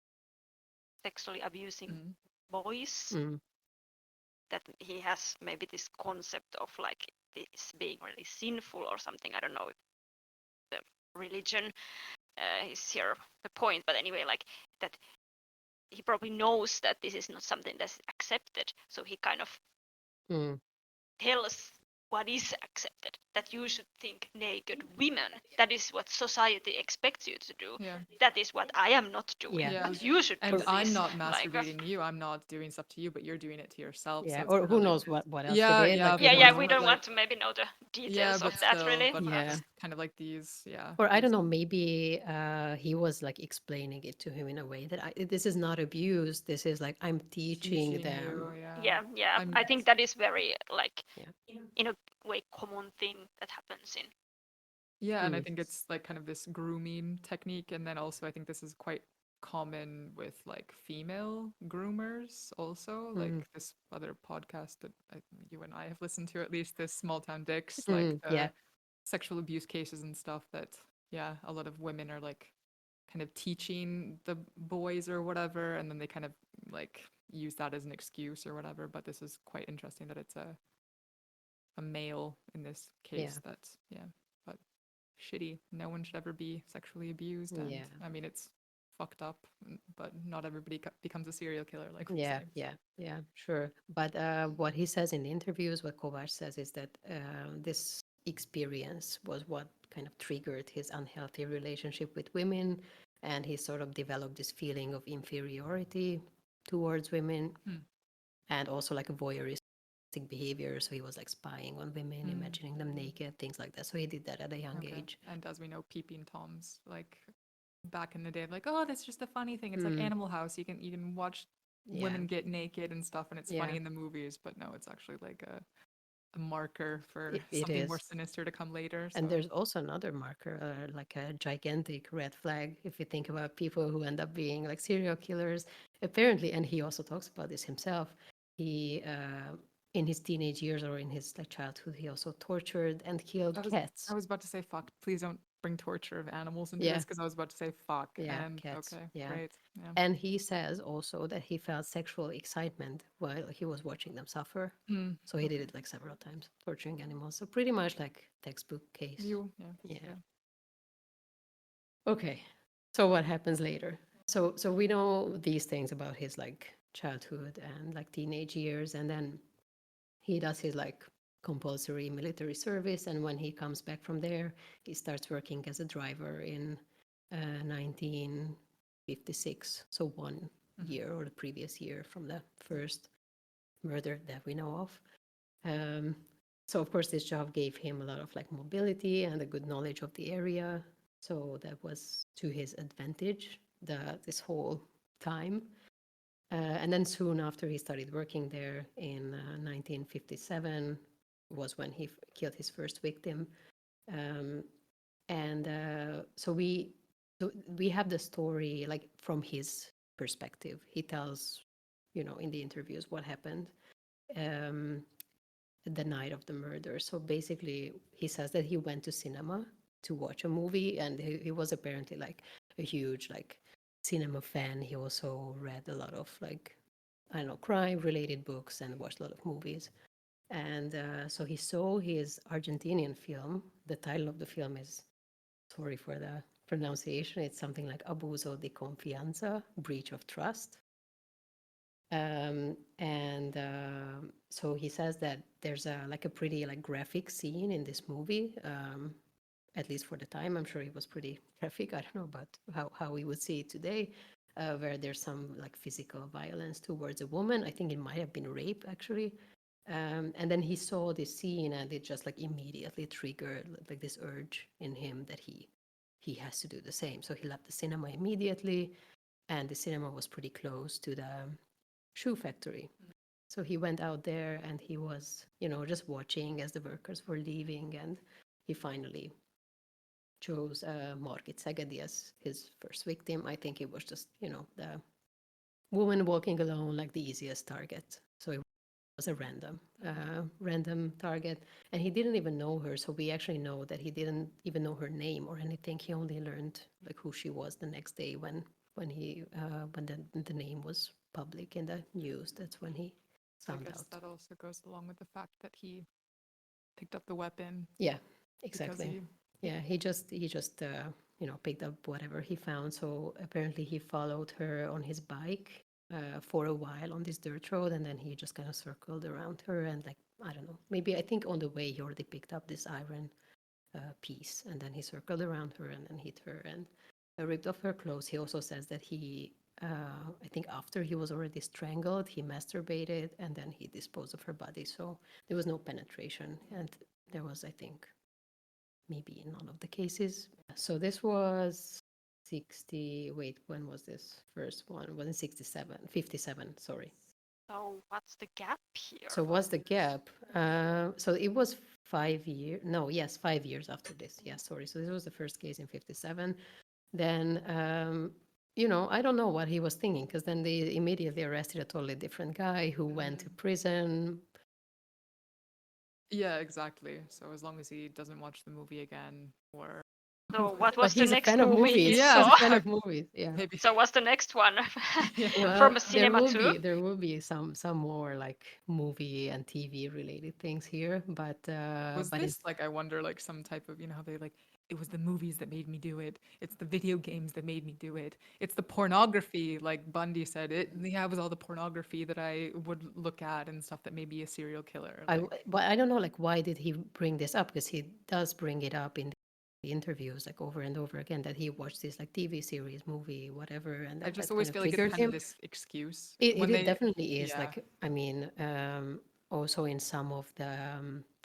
sexually abusing Mm. boys, Mm, that he has maybe this concept of like this being really sinful or something. I don't know if the religion is here the point, but anyway, like that he probably knows that this is not something that's accepted, so he kind of mm, tells what is accepted, that you should think naked women, that is what society expects you to do, Yeah. that is what I am not doing, yeah, Yeah. but you should And do I'm this, not like masturbating you. I'm not doing stuff to you, but you're doing it to yourself. So yeah. it's Or kind of who like knows this. what else he Yeah, did? yeah, Like we of yeah, don't yeah, course, we know. but don't like want to maybe know the yeah, details of but that still, really, but but Yeah. just kind of like these, yeah, Or I don't these know, maybe he was like explaining it to him in a way that this is not abuse. This is like I'm teaching teaching you, them. yeah. yeah, I'm I think that is very like Yeah. in a way common thing that happens in Yeah, and I Mm, think it's like kind of this grooming technique, and then also I think this is quite common with like female groomers also, mm, like this other podcast that you and I have listened to, at least this Small Town Dicks, like yeah. the sexual abuse cases and stuff that yeah, a lot of women are like kind of teaching the boys or whatever, and then they kind of like use that as an excuse or whatever, but this is quite interesting that it's a male in this Yeah. case that's yeah, but shitty. No one should ever be sexually abused, and Yeah. I mean it's fucked up, but not everybody becomes a serial killer, like we Yeah. say. Yeah. Yeah. Sure. But what he says in the interviews, what Kovacs says is that this experience was what kind of triggered his unhealthy relationship with women, and he sort of developed this feeling of inferiority towards women, Hmm. and also like a voyeuristic behavior. So he was like spying on women, Mm. imagining them naked, things like that. So he did that at a young Okay, age. and as we know, peeping toms like back in the day, like oh, that's just a funny thing. It's like Mm, Animal House. You can watch yeah, women get naked and stuff, and it's yeah, funny in the movies, but no, it's actually like a marker for it something more is. sinister to come later. And So there's also another marker, like a gigantic red flag, if you think about people who end up being like serial killers. Apparently, and he also talks about this himself. He, in his teenage years or in his like childhood, he also tortured and killed I cats. was about to say fuck. Please don't bring torture of animals into Yeah, this because I was about to say fuck. yeah, And cats. okay, Yeah. great. Yeah. And he says also that he felt sexual excitement while he was watching them suffer. Mm, So he did okay. it like several times, torturing animals. So pretty much like textbook case. You. Yeah. Yeah. Yeah. Okay. So what happens later? So we know these things about his like childhood and like teenage years, and then he does his like compulsory military service, and when he comes back from there, he starts working as a driver in 1956. So one Mm-hmm. year or the previous year from the first murder that we know of. Um, so of course this job gave him a lot of like mobility and a good knowledge of the area. So that was to his advantage this whole time. And then soon after he started working there in 1957 was when he killed his first victim. Um, and so we have the story like from his perspective. He tells, in the interviews what happened. Um, the night of the murder. So basically, he says that he went to cinema to watch a movie, and he was apparently like a huge like cinema fan. He also read a lot of like, I don't know, crime related books and watched a lot of movies. And so he saw his Argentinian film. The title of the film is, sorry for the pronunciation, it's something like Abuso de Confianza, breach of trust. And so he says that there's a like a pretty like graphic scene in this movie, at least for the time. I'm sure it was pretty graphic. I don't know about how we would see it today, where there's some like physical violence towards a woman. I think it might have been rape actually. And then he saw this scene, and it just like immediately triggered like this urge in him that he has to do the same. So he left the cinema immediately, and the cinema was pretty close to the shoe factory. So he went out there, and he was, just watching as the workers were leaving, and he finally chose Margit Szegedi as his first victim. I think it was just, the woman walking alone, like the easiest target. So it was a random target, and he didn't even know her. So we actually know that he didn't even know her name or anything. He only learned like who she was the next day when the name was public in the news. That's when he So I found guess out. that also goes along with the fact that he picked up the weapon Yeah, because exactly. Yeah, he just picked up whatever he found. So apparently he followed her on his bike for a while on this dirt road, and then he just kind of circled around her, and like, I don't know, maybe I think on the way he already picked up this iron piece, and then he circled around her and then hit her and ripped off her clothes. He also says that I think after he was already strangled, he masturbated and then he disposed of her body. So there was no penetration, and there was, I think, maybe in none of the cases. So this was 60, wait, when was this first one? Was in 67, 57, sorry. So what's the gap here? So what's the gap? So it was 5 years. No, yes, 5 years after this. Yeah, sorry. So this was the first case in 57. Then, I don't know what he was thinking, because then they immediately arrested a totally different guy who went to prison. Yeah, exactly. So as long as he doesn't watch the movie again, or So what But was the he's a next fan of movie he movies. Yeah. He's a saw? fan of movies. Yeah. maybe So what's the next one? Yeah. Well, From a cinema too? there will be some more like movie and TV related things here, but was but this like, I wonder, like some type of, how they like, it was the movies that made me do it. It's the video games that made me do it. It's the pornography, like Bundy said. It was all the pornography that I would look at and stuff that made me a serial killer. Like, but I don't know, like, why did he bring this up? Because he does bring it up in the interviews, like over and over again, that he watched this like TV series, movie, whatever, and I that, just that kind always of feel like it's triggered kind of him. this excuse It, when it they, definitely is. yeah. Like, I mean, also in some of the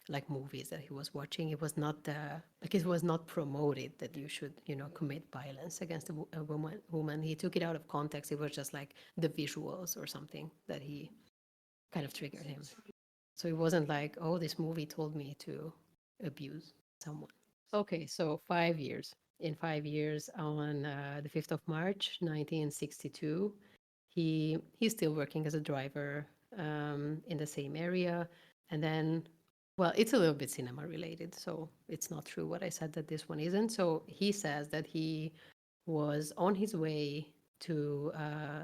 like movies that he was watching, it was not it was not promoted that you should, commit violence against a woman. He took it out of context. It was just like the visuals or something that he kind of triggered him. So it wasn't like, oh, this movie told me to abuse someone. Okay, so 5 years. In 5 years, on the 5th of March, 1962, he's still working as a driver in the same area. And then, well, it's a little bit cinema related, so it's not true what I said that this one isn't. So he says that he was on his way to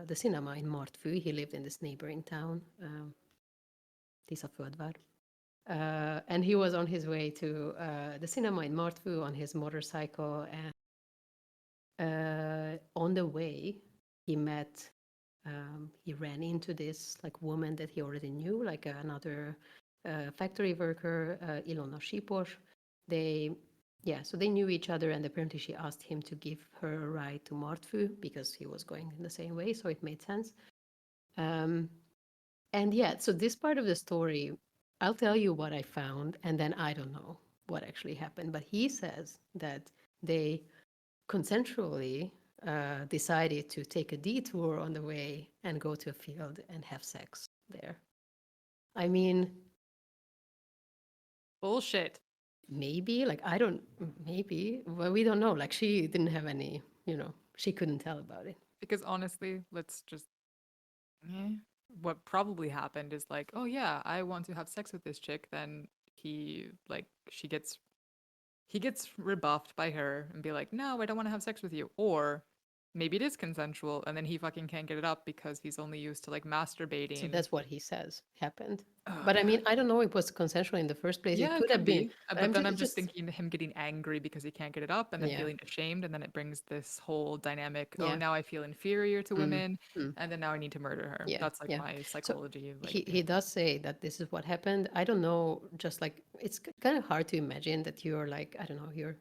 the cinema in Martfű. He lived in this neighboring town, Tiszaföldvár. And he was on his way to the cinema in Martfű on his motorcycle, and on the way he ran into this like woman that he already knew, like another factory worker, Ilona Sipos. So they knew each other, and apparently she asked him to give her a ride to Martfű because he was going in the same way, so it made sense. And yeah, so this part of the story, I'll tell you what I found, and then I don't know what actually happened. But he says that they consensually decided to take a detour on the way and go to a field and have sex there. I mean, Bullshit. maybe, like, I don't, maybe, well, we don't know. Like, she didn't have any, she couldn't tell about it. Because honestly, let's just, what probably happened is like, oh yeah, I want to have sex with this chick. Then she gets he gets rebuffed by her and be like, no, I don't want to have sex with you. Or maybe it is consensual and then he fucking can't get it up because he's only used to like So masturbating. that's what he says happened. Ugh. But I mean, I don't know if it was consensual in the first place. It Yeah, it could have could been. be. But But I'm then just, I'm it's just just thinking him getting angry because he can't get it up and then yeah, feeling ashamed. And then it brings this whole dynamic, oh, yeah. now I feel inferior to Mm, women. mm, And then now I need to murder her. yeah, That's like yeah. my So psychology. Like, he does say that this is what happened. I don't know, just like it's kind of hard to imagine that you're like, I don't know, you're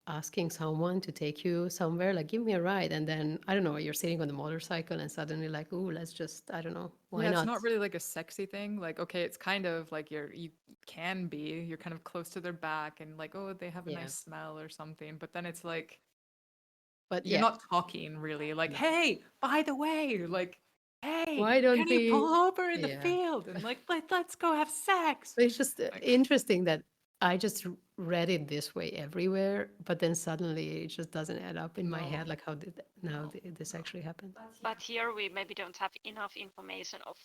asking someone to take you somewhere, like give me a ride, and then I don't know, you're sitting on the motorcycle and suddenly like, oh, let's just, I don't know, why yeah, it's not? not really like a sexy thing. Like, okay, it's kind of like you can be, you're kind of close to their back and like, oh, they have a Yeah. nice smell or something. But then it's like, But you're yeah, not talking really. Like, no. hey, by the way, like, hey, Why don't can you we? pull over in the Yeah. field and like, let's go have sex? But it's just Like, interesting that I just read it this way everywhere, but then suddenly it just doesn't add up in my no, head. Like, how did no, this no. actually happen? But here we maybe don't have enough information of,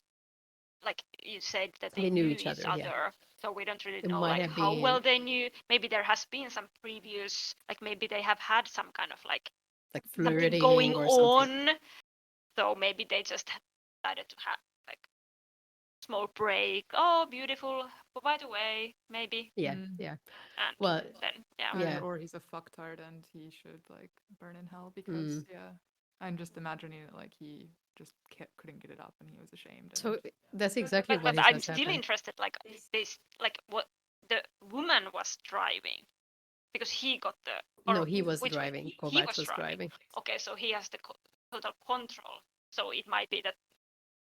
like you said, that they They knew knew each each other. Yeah, other. So we don't really it know might like have how well been they knew. Maybe there has been some previous, like maybe they have had some kind of like like something going flirting or something. on. So maybe they just decided to have like small break. Oh, beautiful. But by the way, maybe. Yeah, Mm. yeah. And Well, then, yeah. yeah. Or he's a fucktard and he should like burn in hell because Mm. yeah, I'm just imagining it like he just couldn't get it up and he was ashamed So and that's exactly what But he I'm says still happened. interested, like this, like what the woman was driving, because he got the, No, or he was which way driving. he Kovacs was was driving. driving. Okay, so he has the total control. So it might be that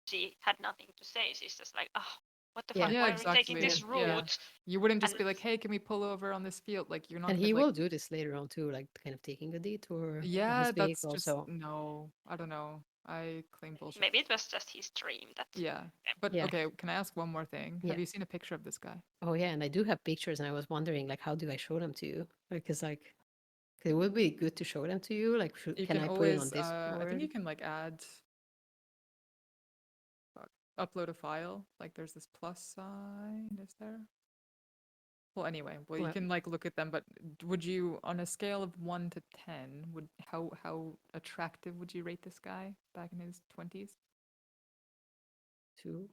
she had nothing to say. She's just like, oh, what the Yeah, fuck? yeah, Why are we taking exactly. this Yeah. route? You wouldn't just And be like, "Hey, can we pull over on this field?" Like you're not and gonna he like, will do this later on too, like kind of taking a detour on his yeah, that's vehicle. just So no. I don't know. I claim bullshit. maybe it was just his dream that. Yeah. But yeah, okay, can I ask one more thing? yeah. Have you seen a picture of this guy? Oh yeah, and I do have pictures, and I was wondering like, how do I show them to you? Because like, it would be good to show them to you. Like, You can can I put it on always I think Discord? you can like add fuck, upload a file. Like there's this plus sign, is there? Well, anyway, well you Well, can like look at them, but would you on a scale of 1 to 10, would how attractive would you rate this guy back in his 20s? two,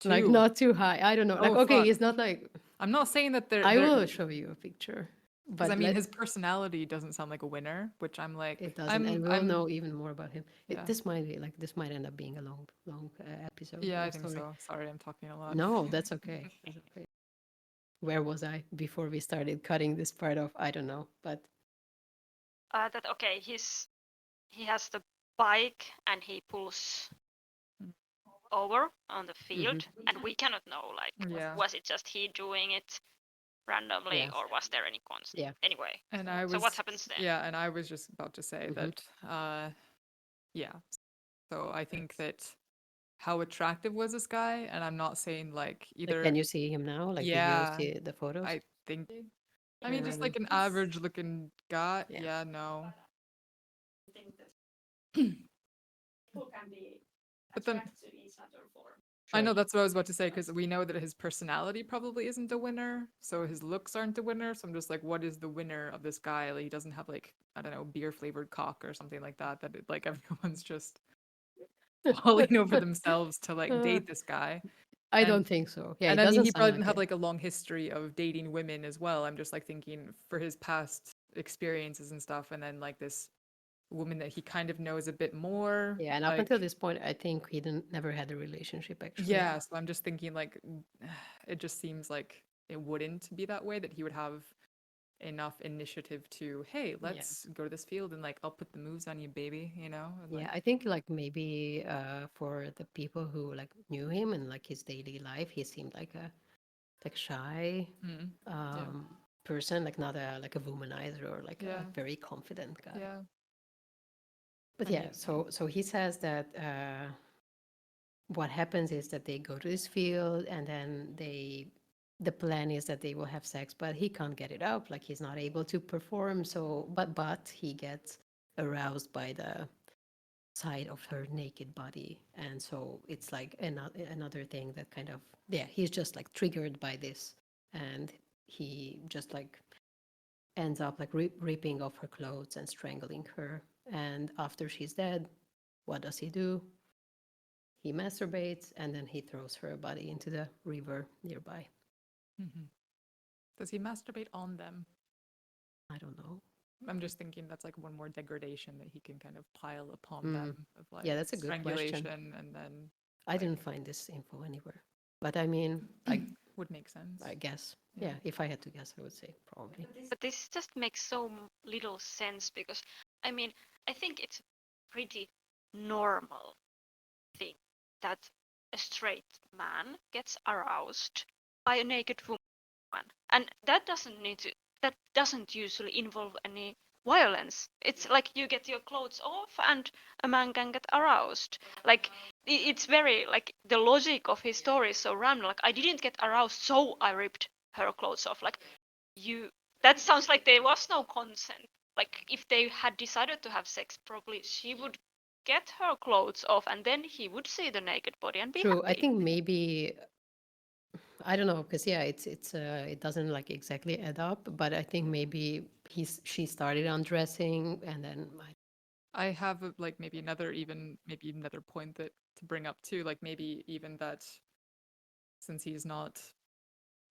like 2. not too high. I don't know. Like, Oh okay, fuck. it's not like I'm not saying that I they're will show you a picture, because I but mean let his personality doesn't sound like a winner, which I'm like it doesn't, and we'll I'm know even more about him. yeah. This might be like this might end up being a long episode Yeah, or I think story. so. Sorry, I'm talking a lot. No, that's okay. That's okay. Where was I before we started cutting this part off? I don't know, but That okay, he has the bike and he pulls Mm. over on the hmm field, and we cannot know like Yeah. was it just he doing it randomly yeah, or was there any cons yeah. anyway. And I So what was happens then? yeah, and I was just about to say hmm that yeah. So I think that how attractive was this guy? And I'm not saying like Like, either can you see him now? Like, did you yeah, see the photos? I think I Here, mean let just like me. an average looking guy. Yeah. Yeah, no. But then I Sure. know that's what I was about to say because we know that his personality probably isn't a winner, so his looks aren't a winner. So I'm just like, what is the winner of this guy? Like, he doesn't have like I don't know beer flavored cock or something like that. That like everyone's just falling over themselves to like Uh, date this guy. I And don't think so. Yeah, it and I mean doesn't he sound probably didn't like have it. like a long history of dating women as well. I'm just like thinking for his past experiences and stuff, and then like this woman that he kind of knows a bit more, Yeah, and up like until this point, I think he didn't never had a relationship actually. yeah, so I'm just thinking like it just seems like it wouldn't be that way that he would have enough initiative to, hey, Yeah. let's go to this field and like I'll put the moves on you, baby, you know? And Yeah, like I think like maybe for the people who like knew him and like his daily life, he seemed like a shy mm, yeah. um person, like not a like a womanizer or like a Yeah. very confident guy. Yeah. But I yeah, mean, so he says that what happens is that they go to this field and then the plan is that they will have sex, but he can't get it up, like he's not able to perform. So but he gets aroused by the sight of her naked body, and so it's like another thing that kind of, yeah, he's just like triggered by this, and he just like ends up like ripping off her clothes and strangling her. And after she's dead, what does he do? He masturbates and then he throws her body into the river nearby. Does he masturbate on them? I don't know. I'm just thinking that's like one more degradation that he can kind of pile upon them of like Yeah, that's a good strangulation question. and then I didn't find this info anywhere. But I mean, would make sense. I guess. Yeah. Yeah, if I had to guess, I would say probably. But this just makes so little sense because, I mean, I think it's pretty normal thing that a straight man gets aroused by a naked woman, and that doesn't usually involve any violence. It's like you get your clothes off and a man can get aroused. Like it's very like the logic of his story is so random. Like I didn't get aroused, so I ripped her clothes off. Like you, that sounds like there was no consent. Like if they had decided to have sex, probably she would get her clothes off and then he would see the naked body and be True. I happy. think maybe I don't know because yeah, it's it doesn't like exactly add up, but I think maybe she started undressing and then I have like maybe another point that to bring up too, like maybe even that since he's not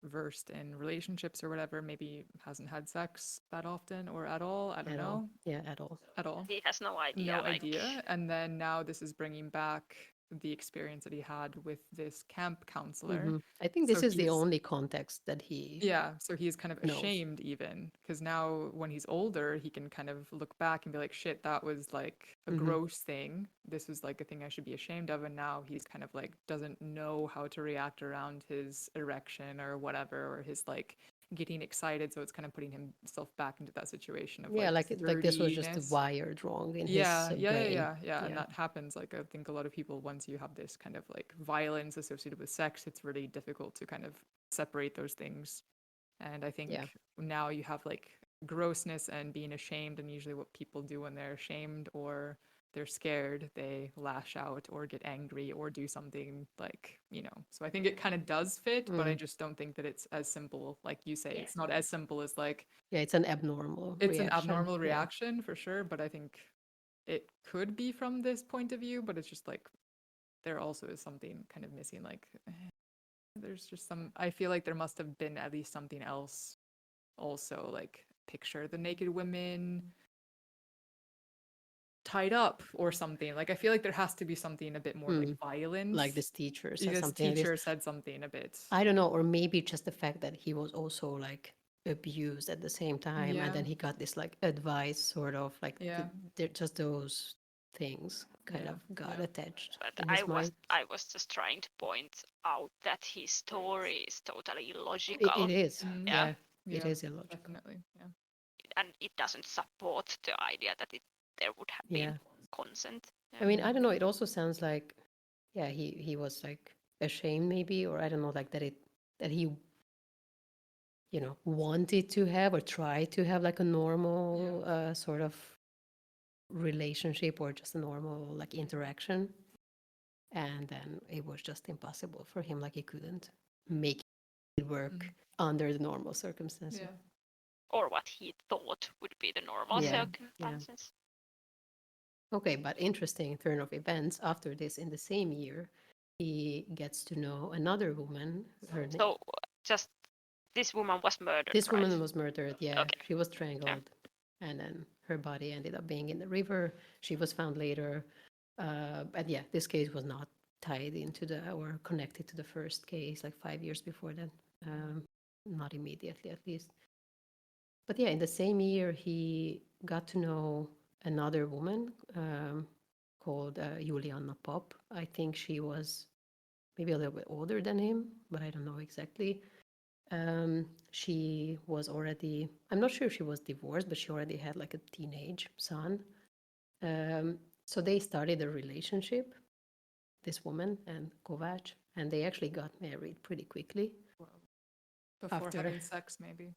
versed in relationships or whatever, maybe hasn't had sex that often or at all. I don't at know. all. Yeah, at all. At all. He has no idea. No like, idea. And then now this is bringing back the experience that he had with this camp counselor. I think So this is the he's only context that he yeah, so he's kind of knows. ashamed even because now when he's older, he can kind of look back and be like, shit, that was like a gross thing. This was like a thing I should be ashamed of. And now he's kind of like doesn't know how to react around his erection or whatever, or his like getting excited. So it's kind of putting himself back into that situation of Yeah, like like this was just dirtiness. wired wrong in Yeah, his yeah, yeah, brain. yeah, yeah. And that happens. Like, I think a lot of people, once you have this kind of like violence associated with sex, it's really difficult to kind of separate those things. And I think now you have like grossness and being ashamed. And usually, what people do when they're ashamed or they're scared, they lash out or get angry or do something like, you know. So I think it kind of does fit, but I just don't think that it's as simple. Like you say, it's not as simple as like, yeah, it's an abnormal it's reaction. an abnormal reaction for sure, but I think it could be from this point of view, but it's just like there also is something kind of missing. Like there's just some, I feel like there must have been at least something else also, like picture the naked women tied up or something. Like I feel like there has to be something a bit more like violent. Like this teacher said This something like teacher this. said something a bit. I don't know, or maybe just the fact that he was also like abused at the same time, and then he got this like advice, sort of like just those things kind of got attached but in his mind. I was just trying to point out that his story is totally illogical. It is, Yeah. It is illogical. Definitely, yeah. And it doesn't support the idea that there would have been consent. I mean, I don't know. It also sounds like, yeah, he was like ashamed, maybe, or I don't know, like that he, you know, wanted to have or tried to have like a normal sort of relationship or just a normal like interaction, and then it was just impossible for him. Like he couldn't make it work under the normal circumstances. Yeah. Or what he thought would be the normal circumstances. Okay, but interesting turn of events. After this, in the same year, he gets to know another woman. So just this woman was murdered. This right? woman was murdered. Yeah, Okay. she was strangled, and then her body ended up being in the river. She was found later, and yeah, this case was not tied into or connected to the first case like 5 years before that. Not immediately, at least. But yeah, in the same year, he got to know another woman called Juliana Pop. I think she was maybe a little bit older than him, but I don't know exactly. She was already, I'm not sure if she was divorced, but she already had like a teenage son. So they started a relationship, this woman and Kovac, and they actually got married pretty quickly. Before having sex, maybe.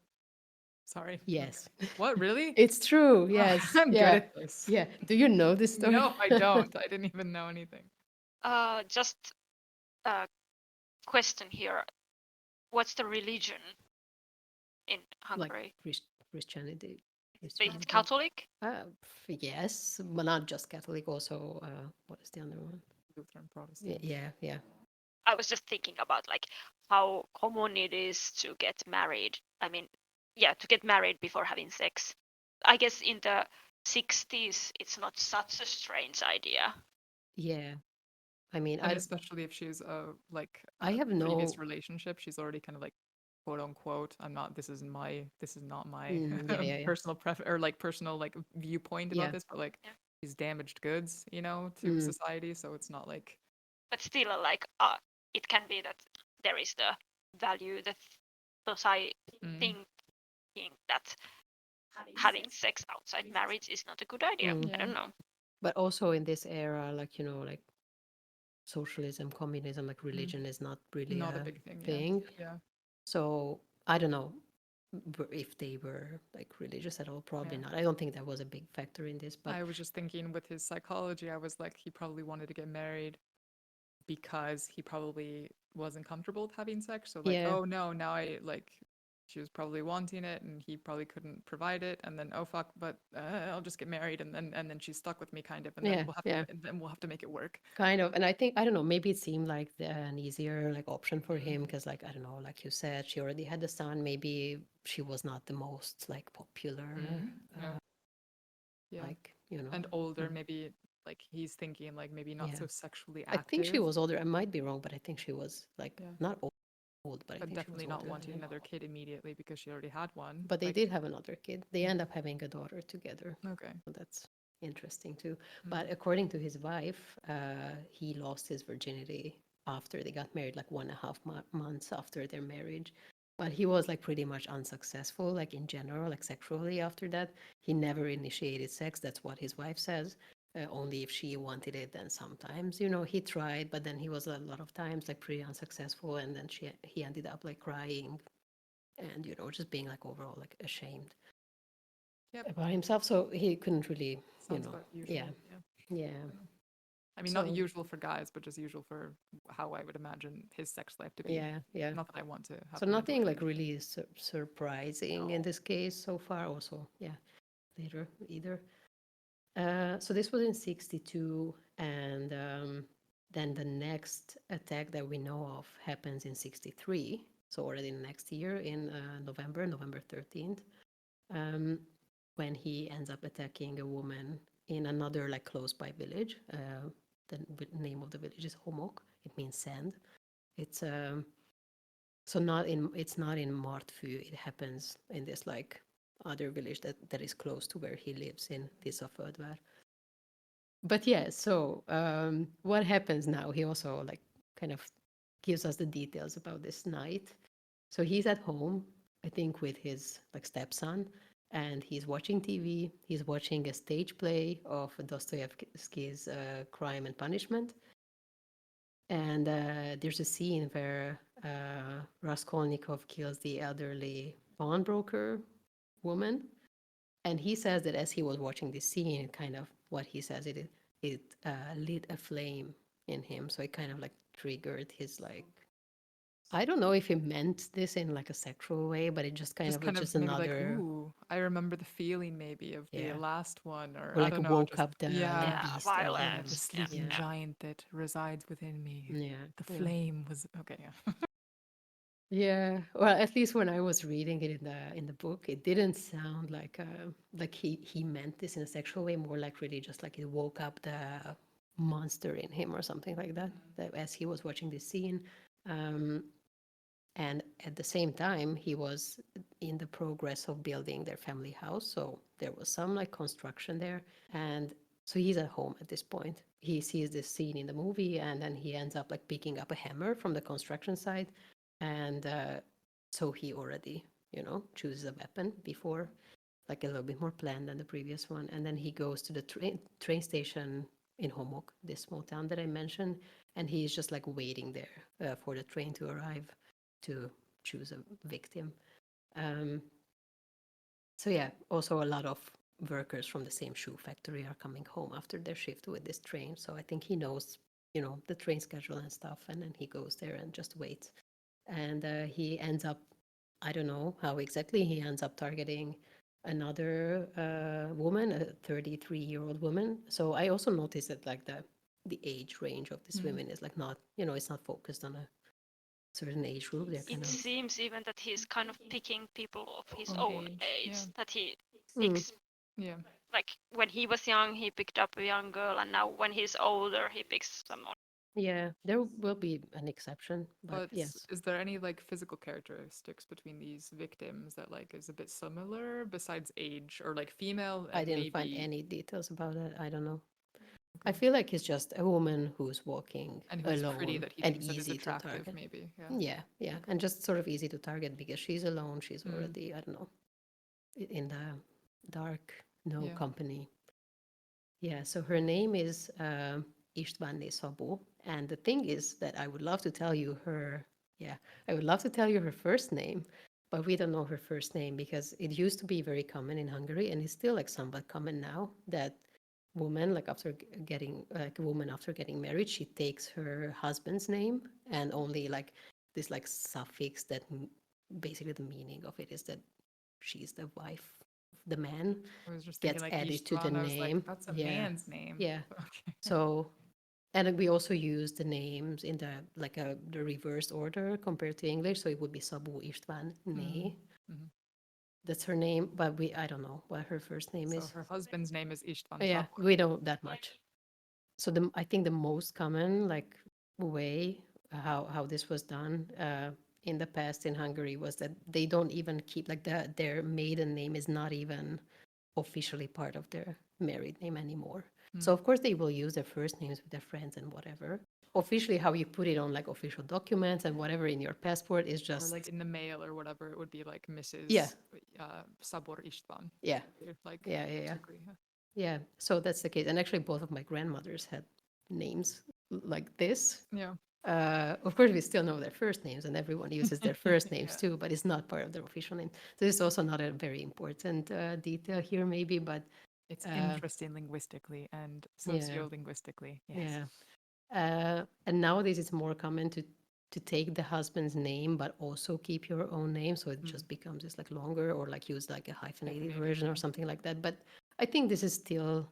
Sorry. Yes. What, really? It's true, yes. I'm good at this. Yeah. Do you know this story? No, I don't. I didn't even know anything. Just a question here. What's the religion in Hungary? Like Christianity. Is it Christianity. Catholic? Yes, but not just Catholic. Also, what is the other one? Lutheran Protestant. Yeah, yeah, I was just thinking about like how common it is to get married. I mean, yeah, to get married before having sex. I guess in the 60s, it's not such a strange idea. yeah. I mean, And especially if she's like I have previous no. relationship, she's already kind of like quote unquote, this is not my Yeah, yeah, yeah, personal or like personal like viewpoint about yeah. this, but like Yeah. she's damaged goods, to Mm, society. So it's not like But still, like, it can be that there is the value that society mm, thinking that having sex outside marriage is not a good idea. mm. I yeah, don't know. But also in this era, like like socialism, communism, like mm, religion is not really not a a big thing. Yeah, thing. yeah, So I don't know if they were like religious at all. Probably yeah. not. I don't think that was a big factor in this. But I was just thinking with his psychology, I was like, he probably wanted to get married because he probably wasn't comfortable with having sex. So like, yeah, oh no, now I like she was probably wanting it and he probably couldn't provide it and then oh fuck, but I'll just get married and then she's stuck with me kind of and then yeah, yeah. we'll have to make it work. Kind of. And I think, I don't know, maybe it seemed like an easier like option for Mm. him because like, I don't know, like you said, she already had a son. Maybe she was not the most like popular, Mm. Yeah. Yeah. like, And older, mm, maybe like he's thinking like maybe not yeah. so sexually I think she active. was older. I might be wrong, but I think she was like Yeah. not old, but I But think she was definitely not older than wanting him. another kid immediately because she already had one. But they Like, did have another kid. They mm, end up having a daughter together. okay. So that's interesting too. Mm. But according to his wife, he lost his virginity after they got married, like 1.5 months after their marriage. But he was like pretty much unsuccessful, like in general, like sexually after that. He never initiated sex. That's what his wife says. Only if she wanted it, then sometimes, he tried, but then he was a lot of times like pretty unsuccessful. And then he ended up like crying and, just being like overall like ashamed Yep. about himself. So he couldn't really, Sounds about yeah, usual. Yeah. yeah. I mean, not So usual for guys, but just usual for how I would imagine his sex life to be. yeah, yeah. Not that I want to have So a mental nothing like image. really surprising in No. this case so far. Also, yeah, later either. So this was in 62, and then the next attack that we know of happens in 63. So already next year in November 13th, um, when he ends up attacking a woman in another like close by village. The name of the village is Homok. It means sand. It's it's not in Martfű. It happens in this like other village that is close to where he lives in Tiszaföldvár. But yeah, so what happens now? He also like kind of gives us the details about this night. So he's at home, I think, with his like stepson, and he's watching TV. He's watching a stage play of Dostoevsky's Crime and Punishment. And there's a scene where Raskolnikov kills the elderly pawnbroker woman. And he says that as he was watching this scene, kind of what he says, it lit a flame in him. So it kind of like triggered his like, I don't know if he meant this in like a sexual way, but it just kind Just of was kind of just maybe like, another, ooh, I remember the feeling maybe of the yeah, last one, or or I like don't know, woke just up the yeah, Yeah, beast in yeah, him. the violence. Yeah, sleeping Yeah, yeah. giant that resides within me. yeah, The yeah. flame was okay. Yeah. Yeah, well, at least when I was reading it in the book, it didn't sound like he meant this in a sexual way, more like really just like it woke up the monster in him or something like that. That as he was watching this scene, um, and at the same time, he was in the progress of building their family house, so there was some like construction there, and so he's at home at this point. He sees this scene in the movie, and then he ends up like picking up a hammer from the construction site, and so he already chooses a weapon before, like a little bit more planned than the previous one. And then he goes to the train station in Homok, this small town that I mentioned, and he's just like waiting there for the train to arrive to choose a victim. Um, so yeah, also a lot of workers from the same shoe factory are coming home after their shift with this train. So I think he knows, the train schedule and stuff, and then he goes there and just waits. And he ends up, I don't know how exactly he ends up targeting another woman, a 33-year-old woman. So I also noticed that like the age range of these women is like not, it's not focused on a certain age group. They're kind It of seems even that he's kind of picking people of his Own own age, age. yeah. That he Mm. picks, Yeah. like when he was young, he picked up a young girl, and now when he's older, he picks someone. Yeah, there will be an exception, but But yes. is there any like physical characteristics between these victims that like is a bit similar besides age or like female I and didn't find maybe any details about it. I don't know. I okay. feel like it's just a woman who's walking And who's pretty alone that he and thinks that is easy to attractive target. maybe. Yeah. Yeah, yeah, and just sort of easy to target because she's alone. She's Mm. already, I don't know, in the dark, no Yeah. company. Yeah, so her name is István Szabó, and the thing is that I would love to tell you her, yeah, I would love to tell you her first name, but we don't know her first name because it used to be very common in Hungary, and it's still like somewhat common now that woman, like after getting, like a woman after getting married, she takes her husband's name and only like this like suffix that basically the meaning of it is that she's the wife of the man I was just thinking gets like added to the Istvan. I was like, name. that's a Yeah, man's name. yeah. Okay. So, and we also use the names in the like the reverse order compared to English. So it would be Szabó István Né. Mhm. That's her name, but I don't know what her first name So is. her husband's name is Istvan Yeah, Szabó. we don't that much. So I think the most common like way how this was done in the past in Hungary was that they don't even keep like their maiden name is not even officially part of their married name anymore. So of course they will use their first names with their friends and whatever. Officially, how you put it on like official documents and whatever in your passport is Or just like in the mail or whatever, it would be like yeah, Mrs. Sabor Istvan. yeah, Like yeah. typically, yeah. Yeah, so that's the case. And actually, both of my grandmothers had names like this. Yeah. Of course, we still know their first names, and everyone uses their first names Yeah. too, but it's not part of their official name. So this is also not a very important detail here, maybe, but It's uh, interesting linguistically and yeah, sociolinguistically. Yes. yeah. And nowadays, it's more common to take the husband's name, but also keep your own name, so it just becomes this like longer, or like use like a hyphenated Hyphenated, version or yeah. something like that. But I think this is still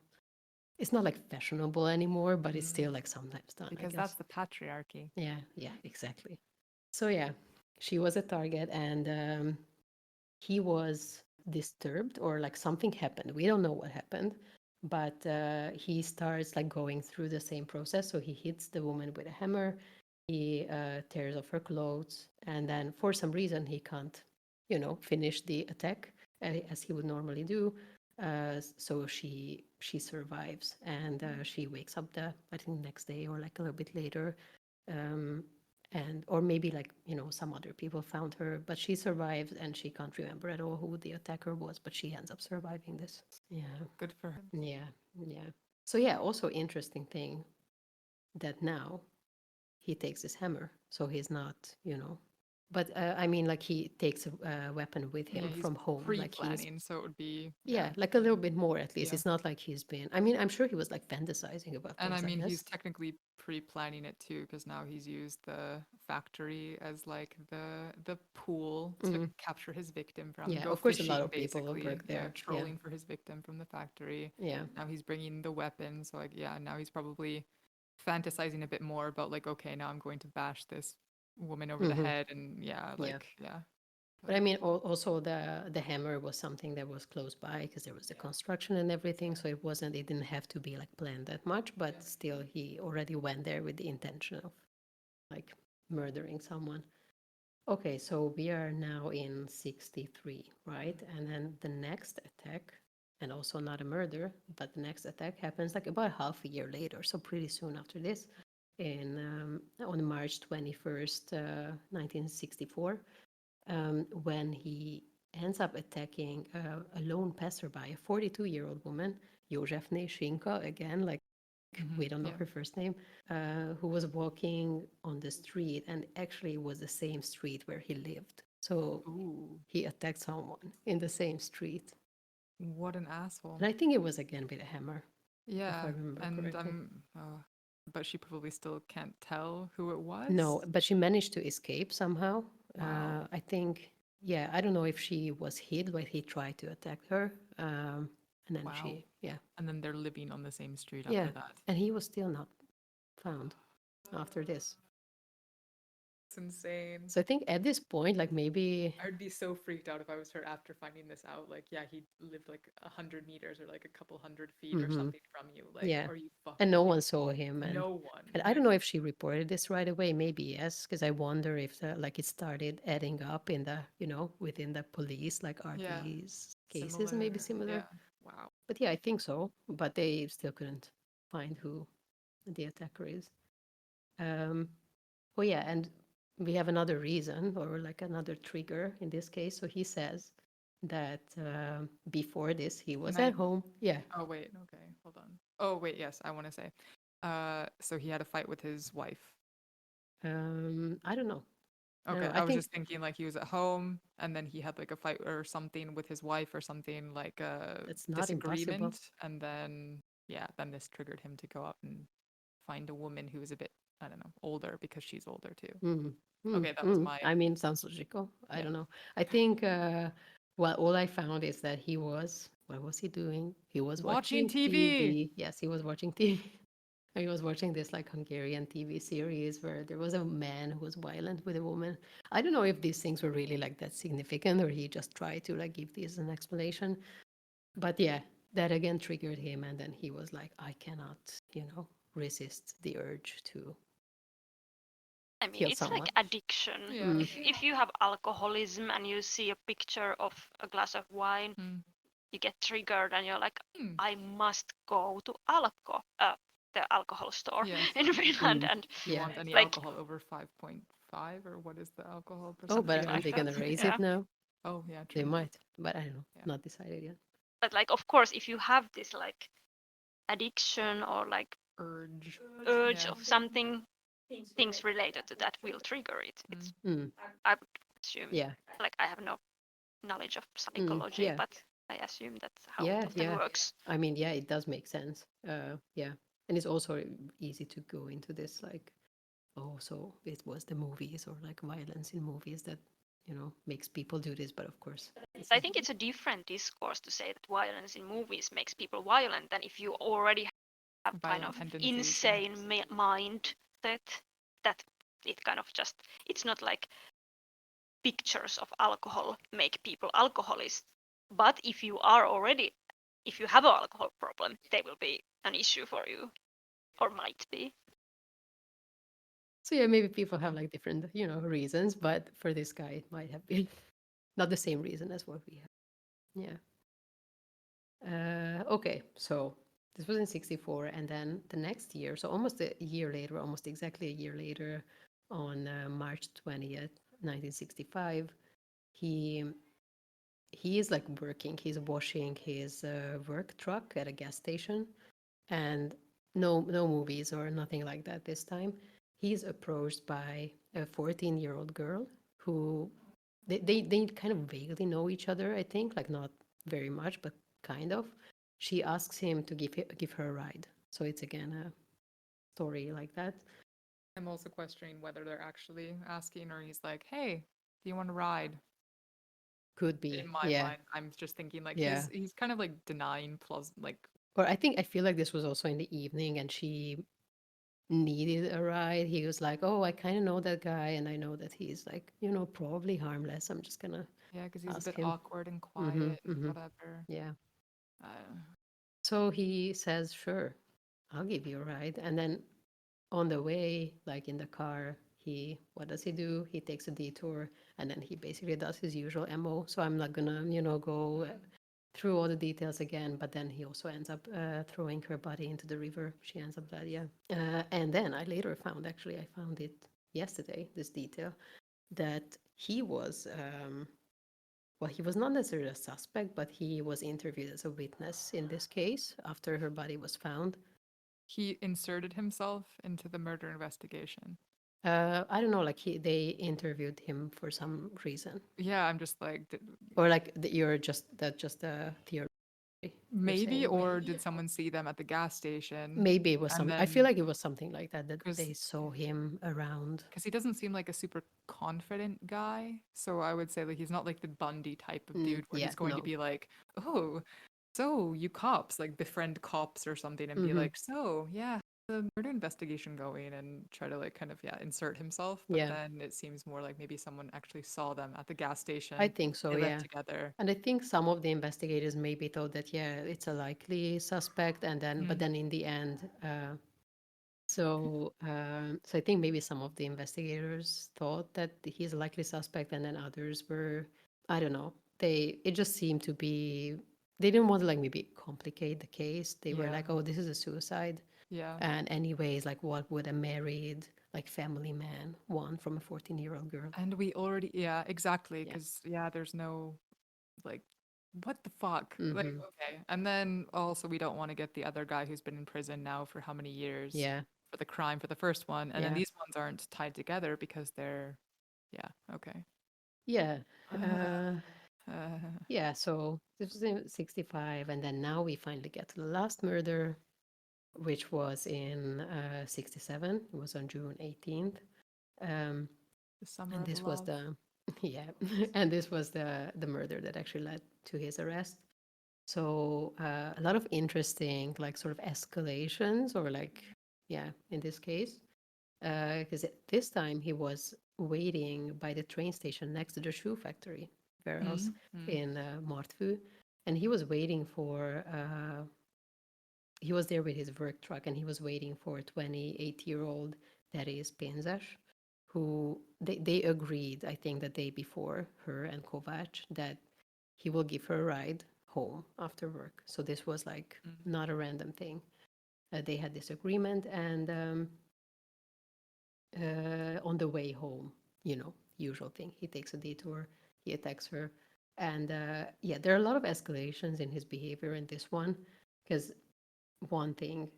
it's not like fashionable anymore, but it's still like sometimes done, I Because guess. that's the patriarchy. Yeah, yeah, exactly. So yeah, she was a target, and he was disturbed, or like something happened. We don't know what happened, but he starts like going through the same process. So he hits the woman with a hammer, he tears off her clothes, and then for some reason he can't, finish the attack as he would normally do. So she survives, and she wakes up the I think next day or like a little bit later, um, and or maybe like some other people found her, but she survives and she can't remember at all who the attacker was, but she ends up surviving this. Yeah, Good for her. yeah, yeah. So yeah, also interesting thing that now he takes his hammer, so he's not, but I mean, like he takes a weapon with Yeah, him he's from home, like he's pre-planning, so it would be yeah, like a little bit more at least. Yeah. It's not like he's been. I mean, I'm sure he was like fantasizing about And I things like mean, this. he's technically pre-planning it too, because now he's used the factory as like the pool to capture his victim from, Yeah, go of course, a lot fishing of people will basically, work yeah, there. Yeah, trolling for his victim from the factory. yeah. Now he's bringing the weapon, so like yeah, now he's probably fantasizing a bit more about like okay, now I'm going to bash this woman over the head, and yeah, Yeah. like yeah. But I mean, also the hammer was something that was close by because there was the construction and everything. So it didn't have to be like planned that much, but still, he already went there with the intention of like murdering someone. Okay, so we are now in 63, right? And then the next attack, and also not a murder, but the next attack happens like about half a year later, so pretty soon after this, on March 21st, 1964, when he ends up attacking a lone passerby, a 42-year-old woman, Józsefné Sinka, again, like we don't know Yeah. her first name, who was walking on the street, and actually it was the same street where he lived. So Ooh, he attacked someone in the same street. what an asshole. And I think it was again with a hammer, if I Yeah, remember and correctly. but she probably still can't tell who it was. No, but she managed to escape somehow. Wow. I think, yeah, I don't know if she was hit, but he tried to attack her. And then Wow. yeah, And then they're living on the same street yeah, after that. and he was still not found after this. It's insane. So I think at this point, like maybe, I would be so freaked out if I was her after finding this out. Like, yeah, he lived like 100 meters or like a couple 100 feet or hmm something from you. Like, yeah, are you and fucking no kidding one saw him, me? No one. and I don't know if she reported this right away. Maybe yes, because I wonder if like it started adding up in the within the police. Like, are Yeah. these cases Similar. maybe Yeah. similar? Wow. But yeah, I think so. But they still couldn't find who the attacker is. Um, oh yeah, and we have another reason or like another trigger in this case. So he says that before this he was Can I? at home. Yeah. Oh, wait. Okay. Hold on. Oh, wait. Yes, I want to say. So he had a fight with his wife. I don't know. I don't Okay, know. I I was think just thinking like he was at home and then he had like a fight or something with his wife or something like a that's not impossible. disagreement and then yeah, then this triggered him to go out and find a woman who was a bit, I don't know, older because she's older too. Mm, Okay, that was my I mean, sounds logical. I yeah. don't know. I think well, all I found is that he was. What was he doing? He was Watching watching TV. TV. Yes, he was watching TV. I was watching this like Hungarian TV series where there was a man who was violent with a woman. I don't know if these things were really like that significant or he just tried to like give this an explanation. But yeah, that again triggered him and then he was like, I cannot, resist the urge to I mean, kill it's like someone. addiction. Yeah. Mm, If you have alcoholism and you see a picture of a glass of wine, Hmm. you get triggered and you're like, Hmm. I must go to the alcohol store Yes. in Finland, mm, and If you yeah. want any like, alcohol over 5.5 or what is the alcohol Oh, percentage but something aren't like like they that. going to that? raise Yeah. it Yeah, now? Oh, yeah, They true. might, but I don't know. Yeah. Not decided yet. but like, of course, if you have this like addiction or like Urge. urge Yeah. of something, things related to that will trigger it. Mm. It's Mm, I would assume, yeah. like, I have no knowledge of psychology, Yeah. but I assume that's how it Yeah. often Yeah. works. I mean, yeah, it does make sense. Yeah. And it's also easy to go into this like, oh, so it was the movies or like violence in movies that, makes people do this. But of course, it's I think it's a different discourse to say that violence in movies makes people violent than if you already have kind Violent of tendencies. Yeah. insane mindset that it kind of just, it's not like pictures of alcohol make people alcoholists, but if you have an alcohol problem, they will be an issue for you, or might be. so yeah, maybe people have like different, reasons, but for this guy, it might have been not the same reason as what we have. Yeah. Okay, so this was in 64, and then the next year, so almost a year later, almost exactly a year later, on March 20th, 1965, he he is like working. He's washing his work truck at a gas station, and no movies or nothing like that this time. He's approached by a 14-year-old girl who they kind of vaguely know each other, I think, like not very much, but kind of. She asks him to give her a ride. So it's again a story like that. I'm also questioning whether they're actually asking or he's like, hey, do you want to ride? Could be, In my yeah, mind, I'm just thinking like yeah. he's kind of like denying plus like Or I feel like this was also in the evening, and she needed a ride. He was like, "Oh, I kind of know that guy, and I know that he's like, probably harmless. I'm just gonna yeah, because he's a ask bit him." awkward and Mm-hmm. quiet and Mm-hmm. whatever. Yeah. Uh, So he says, "Sure, I'll give you a ride." And then on the way, like in the car, what does he do? He takes a detour, and then he basically does his usual MO. So I'm not gonna, go through all the details again. But then he also ends up throwing her body into the river. She ends up dead. Yeah. And then I later found, actually, I found it yesterday. This detail that he was. Well, he was not necessarily a suspect, but he was interviewed as a witness in this case after her body was found. he inserted himself into the murder investigation. I don't know, like they interviewed him for some reason, Yeah, I'm just like, or like you're just that just a theory. They're Maybe, saying or maybe. did someone see them at the gas station? Maybe it was And some. I feel then, like it was something like that, that because they saw him around. he doesn't seem like a super confident guy. So I would say like he's not like the Bundy type of dude where Yeah, he's going to no. be like, "Oh, so you cops like befriend cops or something," and be Mm-hmm. like, "So yeah, the murder investigation going," and try to like kind of insert himself. But Yeah, then it seems more like maybe someone actually saw them at the gas I station. think so. They left Yeah. together. And I think some of the investigators maybe thought that, yeah, it's a likely suspect. And then, but Mm, then in the end, so I think maybe some of the investigators thought that he's a likely suspect, and then others were, I don't know. It just seemed to be, they didn't want to like maybe complicate the case. They were yeah, like, oh, this is a suicide. yeah. And anyways, like what would a married, like family man want from a 14-year-old girl? And we already, yeah, exactly, Yeah. because there's no like, what the fuck? Like, Mm-hmm. okay. And then also, we don't want to get the other guy who's been in prison now for how many years Yeah. for the crime for the first one. And then Yeah. these ones aren't tied together because they're, yeah, okay. Yeah. Uh, Uh, uh, yeah. So this was in 65. And then now we finally get to the last murder, which was in 67. It was on June 18th. Um, the summer and of this was love. the, yeah, and this was the murder that actually led to his arrest. So a lot of interesting, like, sort of escalations, or like, yeah, in this case, because this time he was waiting by the train station next to the shoe factory, where else, Mm, mm, in Martfű, and he was waiting for. He was there with his work truck, and he was waiting for a 28-year-old that is Pénzes, who they agreed, I think, the day before, her and Kovács, that he will give her a ride home after work. So this was like mm. not a random thing. They had this agreement, and on the way home, usual thing. He takes a detour, he attacks her. And yeah, there are a lot of escalations in his behavior in this one, because one thing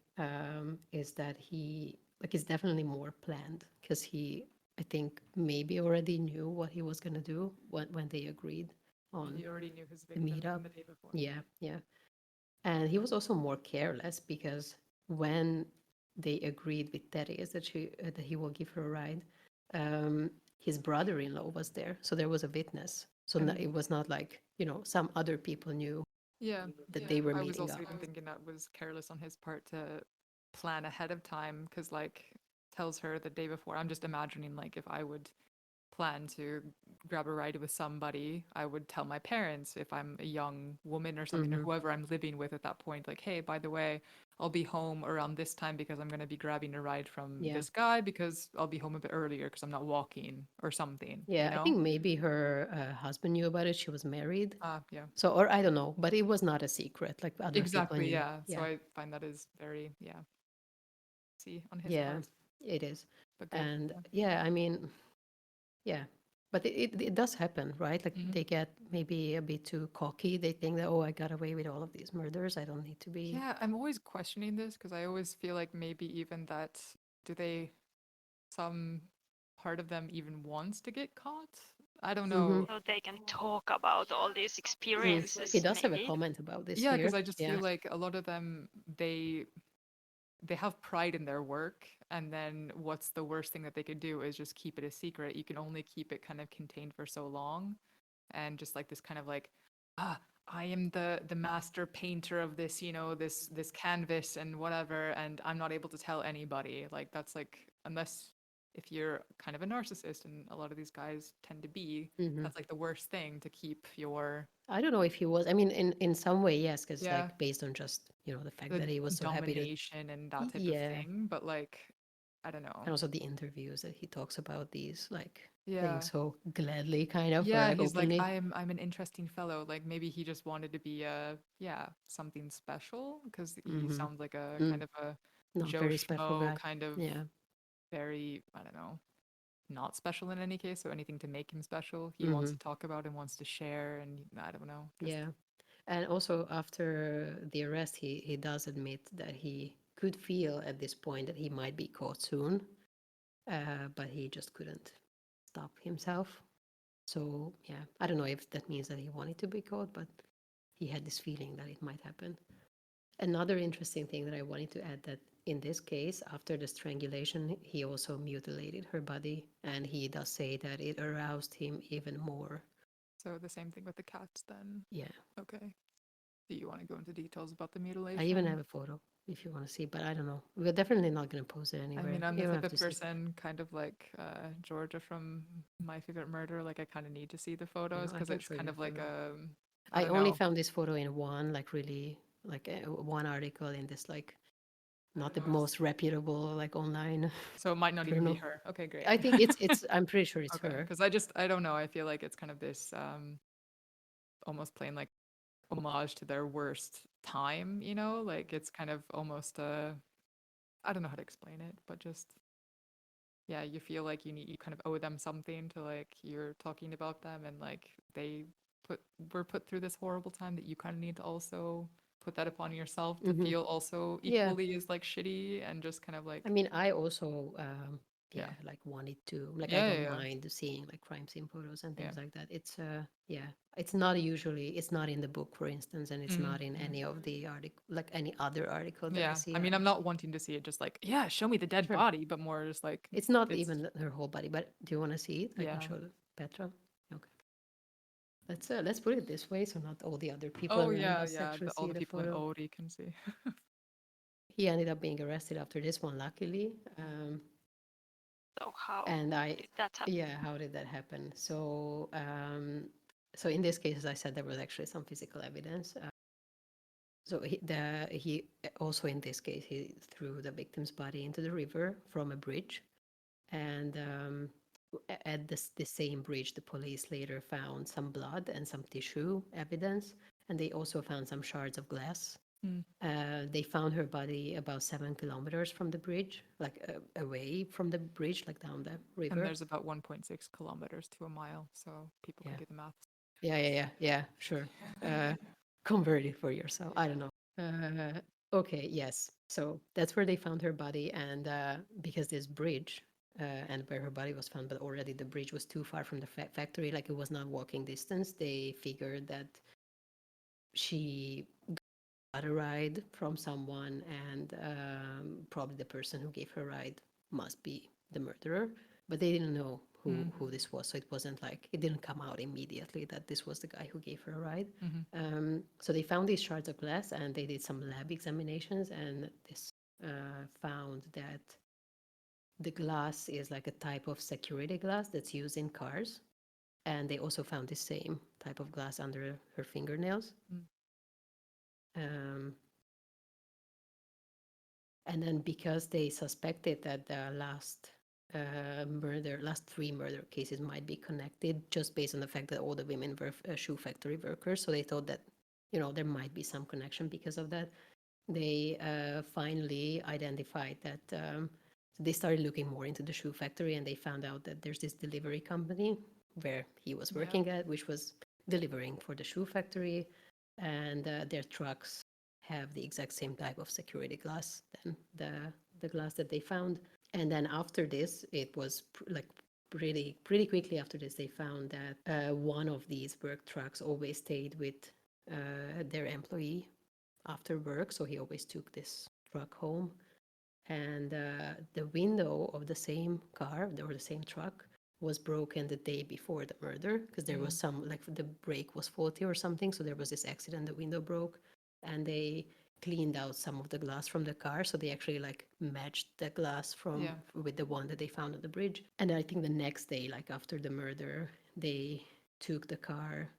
is that he, like, is definitely more planned, because he, I think, maybe already knew what he was going to do when they agreed on He already knew his the victim meetup. from the day before. Yeah, yeah. And he was also more careless, because when they agreed with Therese that he will give her a ride, his brother-in-law was there, so there was a witness. So And it was not like, some other people knew yeah, that they were I was meeting also up. even thinking that was careless on his part to plan ahead of time because, like, tells her the day before. I'm just imagining, like, if I would plan to grab a ride with somebody, I would tell my parents if I'm a young woman or something, or Hmm. whoever I'm living with at that point, like, hey, by the way, I'll be home around this time because I'm going to be grabbing a ride from Yeah. this guy because I'll be home a bit earlier because I'm not walking or something, you Yeah, I know? think maybe her husband knew about it. She was married. Yeah. So, or I don't know, but it was not a secret. Like, other people Exactly, knew. yeah. So Yeah. I find that is very, see on his Yeah, part, it is. but good. And Yeah. yeah, I mean, yeah. But it does happen, right? Like, Mhm. they get maybe a bit too cocky. They think that, oh, I got away with all of these murders. I don't need to be. Yeah, I'm always questioning this because I always feel like maybe even that, do they, some part of them even wants to get caught? I don't Mm-hmm. know. So they can talk about all these He experiences, does have a maybe. comment about this Yeah, because here. I just Yeah. feel like a lot of them, they have pride in their work, and then what's the worst thing that they could do is just keep it a secret. You can only keep it kind of contained for so long, and just like this kind of like, ah, I am the master painter of this, this canvas and whatever, and I'm not able to tell anybody. Like, that's like, unless if you're kind of a narcissist, and a lot of these guys tend to be, Mm-hmm. that's like the worst thing, to keep your, I don't know if he was. I mean, in some way, yes, because, yeah, like, based on just, the fact the that he was so happy to. domination and that type of Yeah. thing. But like, I don't And know. also the interviews that he talks about these, like, things Yeah. so gladly, kind of, or Yeah, like he's like, openly. I'm an interesting fellow. Like, maybe he just wanted to be something special, because he Mm-hmm. sounds like a Mm. kind of a Not Joe very special Schmo, guy. kind of Yeah. very, I don't know, not special in any case. So anything to make him special, he wants Mm-hmm. to talk about and wants to share. And I don't know, just Yeah. And also, after the arrest, he does admit that he could feel at this point that he might be caught soon, but he just couldn't stop himself. So yeah, I don't know if that means that he wanted to be caught, but he had this feeling that it might happen. Another interesting thing that I wanted to add, that in this case, after the strangulation, he also mutilated her body, and he does say that it aroused him even more. So the same thing with the cats then. Yeah. Okay. Do you want to go into details about the I mutilation? even have a photo if you want to see, but I don't know. We're definitely not going to post it I anywhere. mean, I'm You the don't type have of to see. person, kind of like Georgia from My Favorite Murder. Like, I kind of need to see the You photos know, I because can it's show kind you a of like photo. I I don't only know. found this photo in one, like really, like one article in this, like, not the know, it's- most reputable, like, online So it might not even be journal. her. Okay, great. I think it's. I'm pretty sure it's Okay, her. because I don't know. I feel like it's kind of this almost playing like homage to their worst time, you know? Like it's kind of almost I don't know how to explain it, but just yeah, you feel like you kind of owe them something to like you're talking about them and like they put were put through this horrible time that you kind of need to also put that upon yourself to Hmm. feel also Yeah. equally as like shitty and just kind of I like mean, I also, yeah. yeah, like wanted to, like, I Yeah, yeah, don't yeah. mind seeing like crime scene photos and Yeah. things like that. It's, yeah, it's not usually, it's not in the book, for instance, and it's not in Mm-hmm. any of the article, like any other article that I Yeah. see. I mean, I'm not wanting to see it just like, yeah, show me the dead Sure. body, but more just like It's not it's even her whole body, but do you want to see it? I can yeah. show Petra. Okay. Let's put it this way, so not all the other people Oh around yeah, us yeah. actually All see the the people in photo. Ori can see. He ended up being arrested after this one, luckily. So how And did that happen? yeah, how did that happen? So in this case, as I said, there was actually some physical evidence. So he also in this case he threw the victim's body into the river from a bridge, and at the same bridge, the police later found some blood and some tissue evidence, and they also found some shards of glass. Mm. They found her body about 7 kilometers from the bridge, like away from the bridge, like down the And river. there's about 1.6 kilometers to a mile, so people can Yeah. do the math. Yeah, sure. Uh, convert it for yourself. I don't know. Okay, yes. So that's where they found her body, and because this bridge and where her body was found, but already the bridge was too far from the factory, like it was not walking distance. They figured that she got a ride from someone, and probably the person who gave her a ride must be the murderer. But they didn't know who this was, so it wasn't like it didn't come out immediately that this was the guy who gave her a ride. So they found these shards of glass, and they did some lab examinations, and this found that the glass is like a type of security glass that's used in cars, and they also found the same type of glass under her fingernails. Mm. Um, And then because they suspected that the last three murder cases might be connected, just based on the fact that all the women were shoe factory workers, so they thought that there might be some connection because of that. They finally identified that. They started looking more into the shoe factory, and they found out that there's this delivery company where he was Yeah. working at, which was delivering for the shoe factory, and their trucks have the exact same type of security glass than the glass that they found. And then after this, it was like pretty quickly after this, they found that one of these work trucks always stayed with their employee after work, so he always took this truck home. And the window of the same car or the same truck was broken the day before the murder, because there was some, like, the brake was faulty or something, so there was this accident, the window broke, and they cleaned out some of the glass from the car, so they actually like matched the glass from with the one that they found on the bridge. And I think the next day, like after the murder, they took the car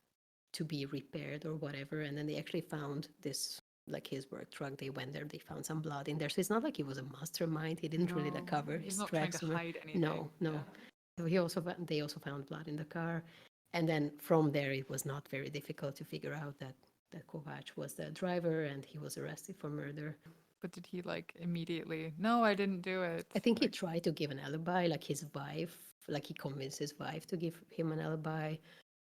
to be repaired or whatever, and then they actually found this, like, his work truck. They went there, they found some blood in there, so it's not like he was a mastermind. He didn't really like No, cover he's his not trying to tracks. hide anything. No. So they also found blood in the car, and then from there it was not very difficult to figure out that Kovac was the driver, and he was arrested for murder. But did he like immediately? No, I didn't do it. I think he Like, tried to give an alibi, like his wife, like he convinced his wife to give him an alibi.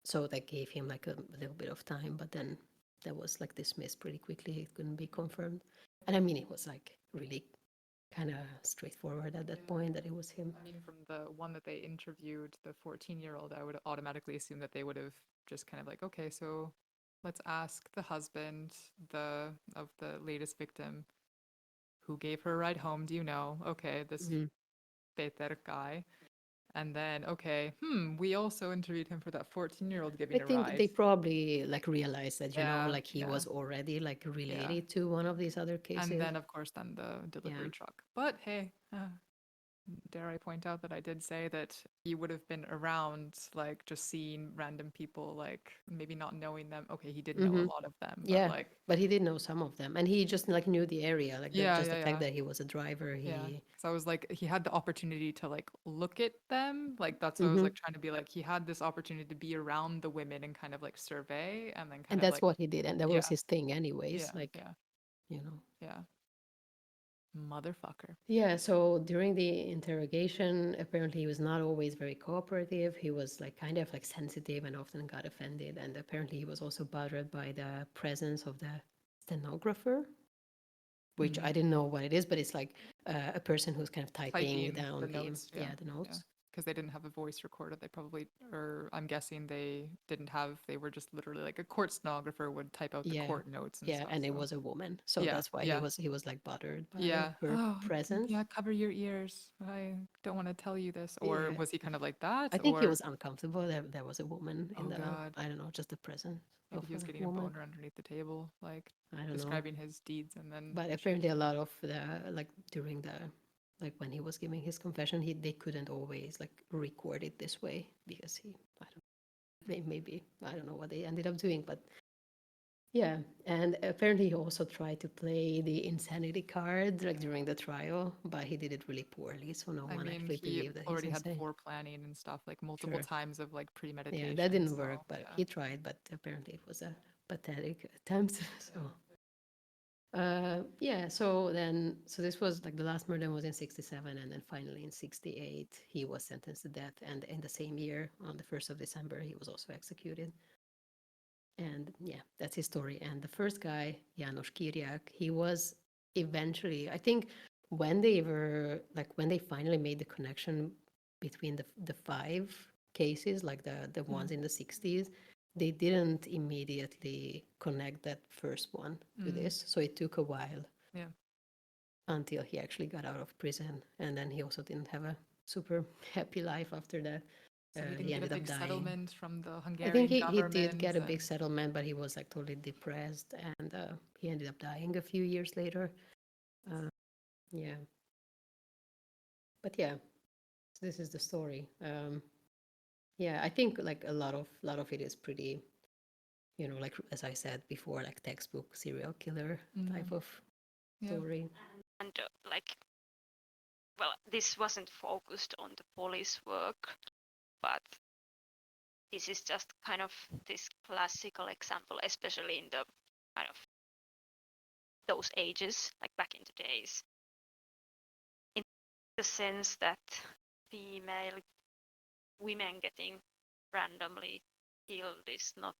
So that gave him like a little bit of time, but then that was like dismissed pretty quickly. It couldn't be confirmed. And I mean, it was like really kind of straightforward at that point that it was him. I mean, from the one that they interviewed, the 14-year-old, I would automatically assume that they would have just kind of like, okay, so let's ask the husband of the latest victim who gave her a ride home. Do you know? Okay, this Mhm. Peter guy. And then, okay, we also interviewed him for that 14-year-old I giving a think ride. they probably like realized that, Yeah, like he yeah, was already like yeah. related to one of these other And cases. then, of course, then the Yeah. delivery truck. But hey, dare I point out that I did say that he would have been around, like just seeing random people, like maybe not knowing them. Okay, he did know a Mm-hmm. lot of them, but Yeah. like, But he did know some of them, and he just like knew the area, like yeah, just yeah, the fact yeah. that he was a driver. Yeah. He. So I was like, he had the opportunity to like look at them. Like that's what I was Hmm. like trying to be like, he had this opportunity to be around the women and kind of like survey and then kind And of that's like, what he did, and that was yeah, his thing, anyways. yeah, Like, yeah, you know. yeah. Motherfucker. Yeah, so during the interrogation, apparently he was not always very cooperative. He was like kind of like sensitive and often got offended. And apparently he was also bothered by the presence of the stenographer, which I didn't know what it is, but it's like a person who's kind of typing Typing the down notes, yeah, the yeah. notes. Because they didn't have a voice recorder. They probably, or I'm guessing they didn't have, they were just literally like a court stenographer would type out the Yeah. court notes and Yeah, stuff. and it So, was a woman. So yeah, that's why yeah, he was like bothered by yeah. her Oh, presence. yeah, cover your ears. I don't want to tell you this. Or Yeah. was he kind of like that? I think he Or, was uncomfortable that there was a woman in oh the, God, I don't know, just the presence of maybe he was a getting a woman. boner underneath the table, like I don't know. describing his deeds and then But she, apparently a lot of the like during the like when he was giving his confession, they couldn't always like record it this way because he I don't maybe I don't know what they ended up doing, but yeah. And apparently he also tried to play the insanity card like during the trial, but he did it really poorly, so no I one mean, actually he believed that he's already had insane. foreplanning and stuff, like multiple Sure. times of like Yeah, that premeditation. didn't work, So but yeah, he tried, but apparently it was a pathetic attempt. So yeah, so this was like the last murder was in 67, and then finally in 68, he was sentenced to death. And in the same year, on the 1st of December, he was also executed. And yeah, that's his story. And the first guy, János Kiriak, he was eventually, I think, when they finally made the connection between the five cases, like the ones in the 60s, they didn't immediately connect that first one to this. So it took a while yeah. until he actually got out of prison. And then he also didn't have a super happy life after that. So he He didn't get a ended up big dying. settlement from the I think Hungarian he did get government, a big and settlement, but he was like totally depressed, and he ended up dying a few years later. Uh, yeah, but yeah, so this is the story. Yeah, I think like a lot of it is pretty, like as I said before, like textbook serial killer type of yeah, story. And like, well, this wasn't focused on the police work, but this is just kind of this classical example, especially in the kind of those ages, like back in the days, in the sense that female women getting randomly killed is not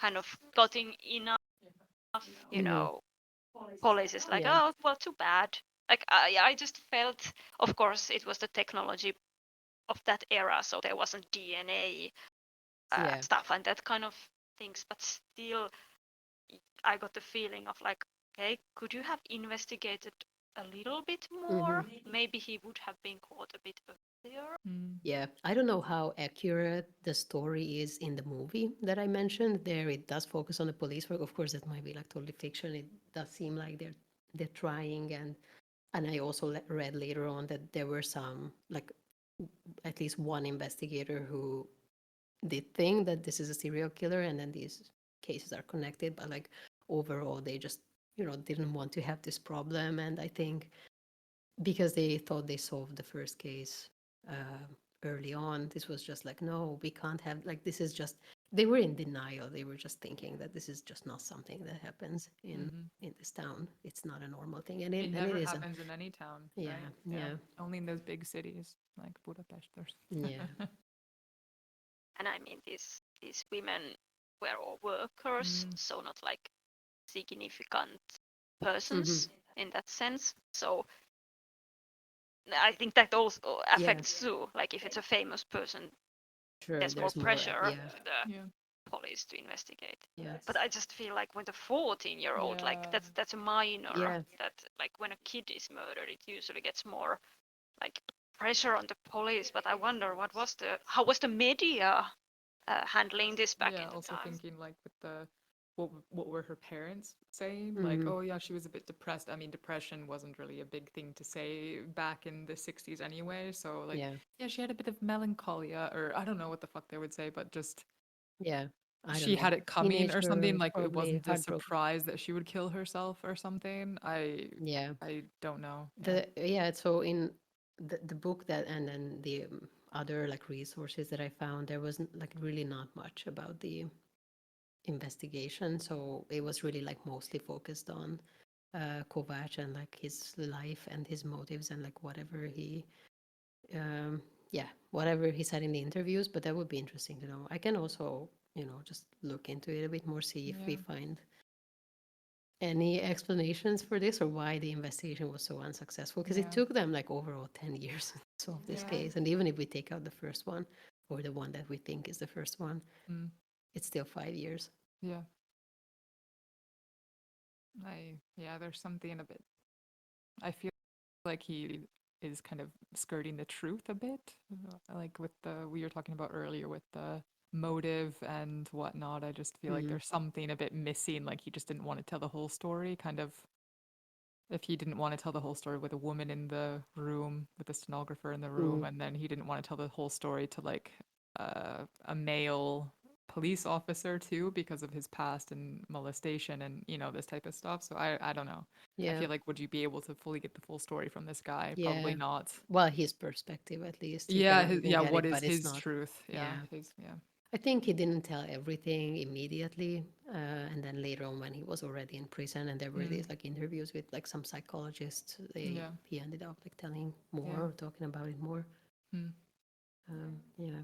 kind of getting enough, you Hmm. know, police is like, Yeah, oh, well, too bad. Like, I just felt, of course, it was the technology of that era, so there wasn't DNA yeah. stuff and that kind of things, but still, I got the feeling of like, okay, could you have investigated a little bit Hmm. more? Maybe he would have been caught a bit earlier. Yeah, I don't know how accurate the story is in the movie that I mentioned. There, it does focus on the police work. Of course, that might be like totally fiction. It does seem like they're trying, and I also read later on that there were some like at least one investigator who did think that this is a serial killer, and then these cases are connected. But like overall, they just didn't want to have this problem, and I think because they thought they solved the first case early on, this was just like, no, we can't have, like, this is just, they were in denial. They were just thinking that this is just not something that happens in this town. It's not a normal thing, and it it never isn't. happens in any town, Yeah, right? Yeah, yeah, only in those big cities like Budapest. yeah. And I mean, these women were all workers, so not like significant Hmm. persons in that sense. So I think that also Yeah, affects too. Like if it's a famous person, sure. there's more There's more. pressure Yeah, to the Yeah, police to investigate. Yes. But I just feel like when the 14-year-old, like Yeah. that's a minor. Yeah. That like when a kid is murdered, it usually gets more like pressure on the police. But I wonder how was the media handling this back Yeah, in the also time? thinking like with the what were her parents saying? Like, Mhm. oh yeah, she was a bit depressed. I mean, depression wasn't really a big thing to say back in the 60s anyway. So like, Yeah. yeah, she had a bit of melancholia, or I don't know what the fuck they would say, but just Yeah. I don't she know. had it coming or something. Teenager, Like it probably wasn't a heartbroken. surprise that she would kill herself or something. Yeah. I don't know. Yeah. Yeah, so in the book that and then the other like resources that I found, there wasn't like really not much about the investigation. So it was really like mostly focused on Kovac and like his life and his motives and like whatever he yeah, whatever he said in the interviews, but that would be interesting to know. I can also, just look into it a bit more, see if we Yeah. find any explanations for this or why the investigation was so unsuccessful, because it Yeah. took them like overall 10 years to solve this Yeah. case. And even if we take out the first one or the one that we think is the first one, Mm. it's still 5 years. Yeah. Yeah, there's something a bit. I feel like he is kind of skirting the truth a bit, like with the we were talking about earlier with the motive and whatnot. I just feel like Mm. there's something a bit missing. Like he just didn't want to tell the whole story. Kind of, if he didn't want to tell the whole story with a woman in the room, with a stenographer in the room, Mm. and then he didn't want to tell the whole story to like a male police officer too because of his past and molestation and this type of stuff. So I don't know. I Yeah. feel like would you be able to fully get the full story from this guy? Probably Yeah. not. Well, his perspective, at least, you Yeah, can look yeah. at What it, is but it's his not. truth? Yeah, Yeah. yeah, I think he didn't tell everything immediately, and then later on, when he was already in prison, and there were mm, these like interviews with like some psychologists, yeah, he ended up like telling more yeah, or talking about it more. mm, Yeah,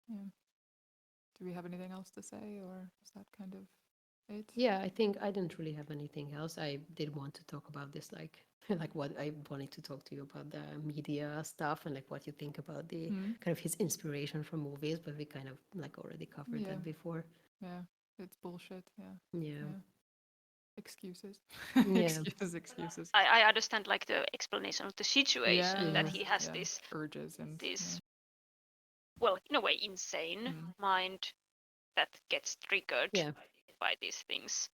yeah. Do we have anything else to say, or is that kind of it? yeah. I think I didn't really have anything else. I did want to talk about this, like like what I wanted to talk to you about the media stuff and like what you think about the Mm, kind of his inspiration from movies, but we kind of like already covered yeah, that before. yeah. It's bullshit. Yeah, Yeah, yeah. Excuses. yeah. Excuses. I understand like the explanation of the situation that Yeah, Mhm. he has yeah. Urges and this yeah. well in a way insane Mm, mind that gets triggered Yeah. by these things.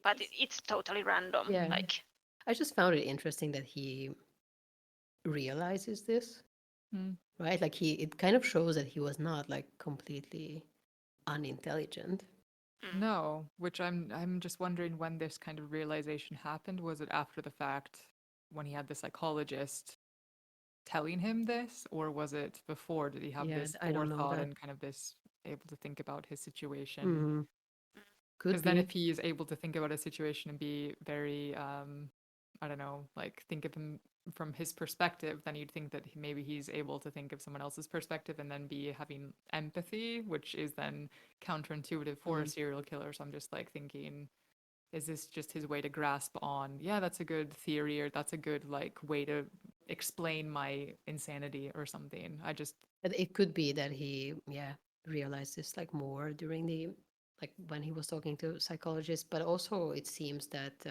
But it's totally random. Yeah. mm, Like I just found it interesting that he realizes this, mm. right? Like it kind of shows that he was not like completely unintelligent. mm, No, which I'm just wondering when this kind of realization happened. Was it after the fact when he had the psychologist telling him this, or was it before? Did he have Yeah, this I don't know forethought that. and kind of this able to think about his situation? Hmm. Could Because then be. if he is able to think about a situation and be very I don't know, like think of him from his perspective, then you'd think that maybe he's able to think of someone else's perspective and then be having empathy, which is then counterintuitive for a Mm. serial killer. So I'm just like thinking, is this just his way to grasp on, yeah, that's a good theory, or that's a good like way to explain my insanity or something? I just But it could be that he, yeah, realized this like more during the like when he was talking to psychologists. But also, it seems that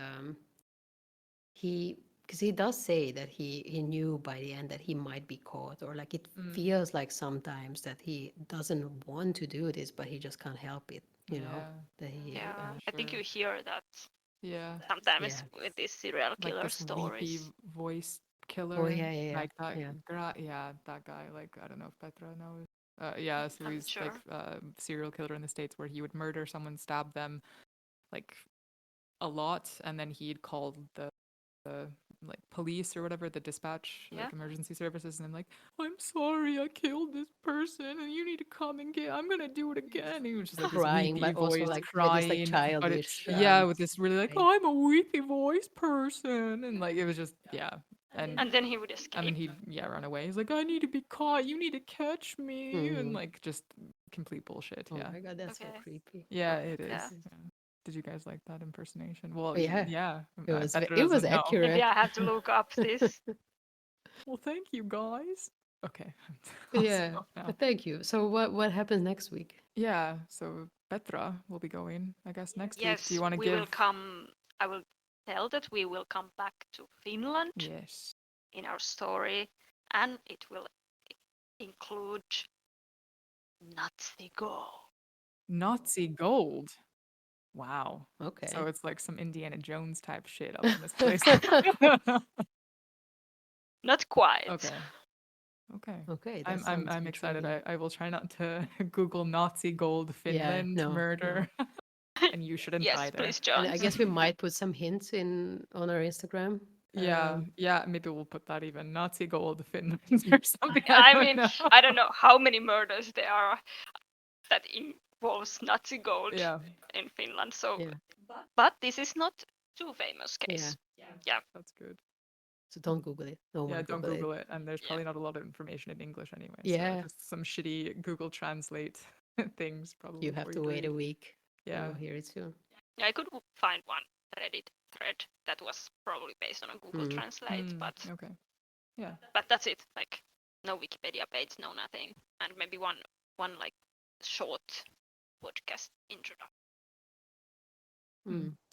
he, because he does say that he knew by the end that he might be caught, or like it mm, feels like sometimes that he doesn't want to do this, but he just can't help it. yeah, That he yeah, yeah, I think sure, you hear that yeah. sometimes yeah. with these serial Like killer this weepy stories. voice Oh killer, yeah, yeah, yeah, like that yeah. yeah, that guy. Like I don't know if Petra knows. Yeah, so I'm not he's like sure. serial killer in the States where he would murder someone, stab them like a lot, and then he'd call the like police or whatever, the dispatch, Yeah. like emergency services, and then like, I'm sorry, I killed this person, and you need to come and get. I'm gonna do it again. And he was just like this Crying, weepy but also voice, like with this like crying, but it, childish yeah, with this really like, crying. oh, I'm a weepy voice person, and like it was just yeah, and And then he would and then escape. he'd yeah run away. He's like, I need to be caught. You need to catch me, and Mhm. like just complete bullshit. Oh Yeah, my god, that's so Okay. creepy. yeah, Oh my it is. Yeah. goodness. Yeah. Did you guys like that impersonation? Well, Oh yeah, yeah, it was Petra it was doesn't know. Maybe accurate. I have to look up this. Well, thank you guys. Okay. I'll Yeah, stop now. but thank you. So what happens next week? Yeah, so Petra will be going, I guess, next week. Do you Yes, want to we will give? come. I will tell that we will come back to Finland Yes. in our story, and it will include Nazi Go. Nazi gold. Wow. Okay. So it's like some Indiana Jones type shit up in this place. Not quite. Okay. Okay. Okay, that I'm sounds I'm excited. intriguing. I will try not to Google Nazi gold Yeah, Finland no, no. murder. And you shouldn't Yes, either. please, And John. I guess we might put some hints in on our Instagram. Yeah, yeah, maybe we'll put that even Nazi gold Finland or something. I I don't mean, know. I don't know how many murders there are that involves Nazi gold Yeah, in Finland. So, Yeah, but this is not too famous yeah. case. Yeah. that's good. So don't Google it. No Yeah, one don't Google it. Google it. And there's Yeah. probably not a lot of information in English anyway. So Yeah, just some shitty Google Translate things probably you have for to you to wait a read. week. Yeah. You'll hear it soon. Yeah, I could find one Reddit thread that was probably based on a Google Mm. Translate, Okay. Yeah. but that's it. Like no Wikipedia page, no nothing, and maybe one like short podcast introduction.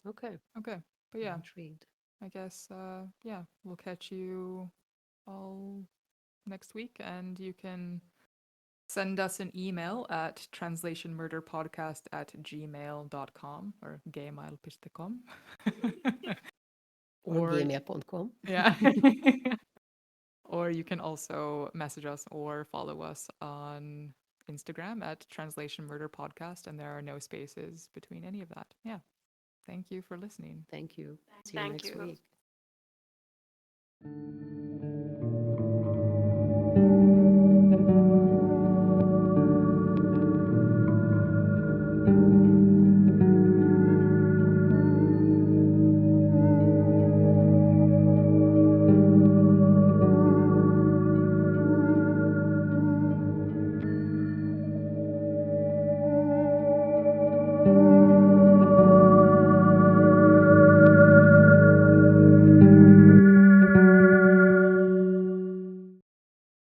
Okay, Okay. But I'm yeah, intrigued. I guess yeah, we'll catch you all next week, and you can send us an email at translationmurderpodcast@gmail.com or gmail.com. Or Or gmail.com. yeah. Or you can also message us or follow us on Instagram at Translation Murder Podcast, and there are no spaces between any of that. Yeah. Thank you for listening. Thank you. See you Thank next you. week.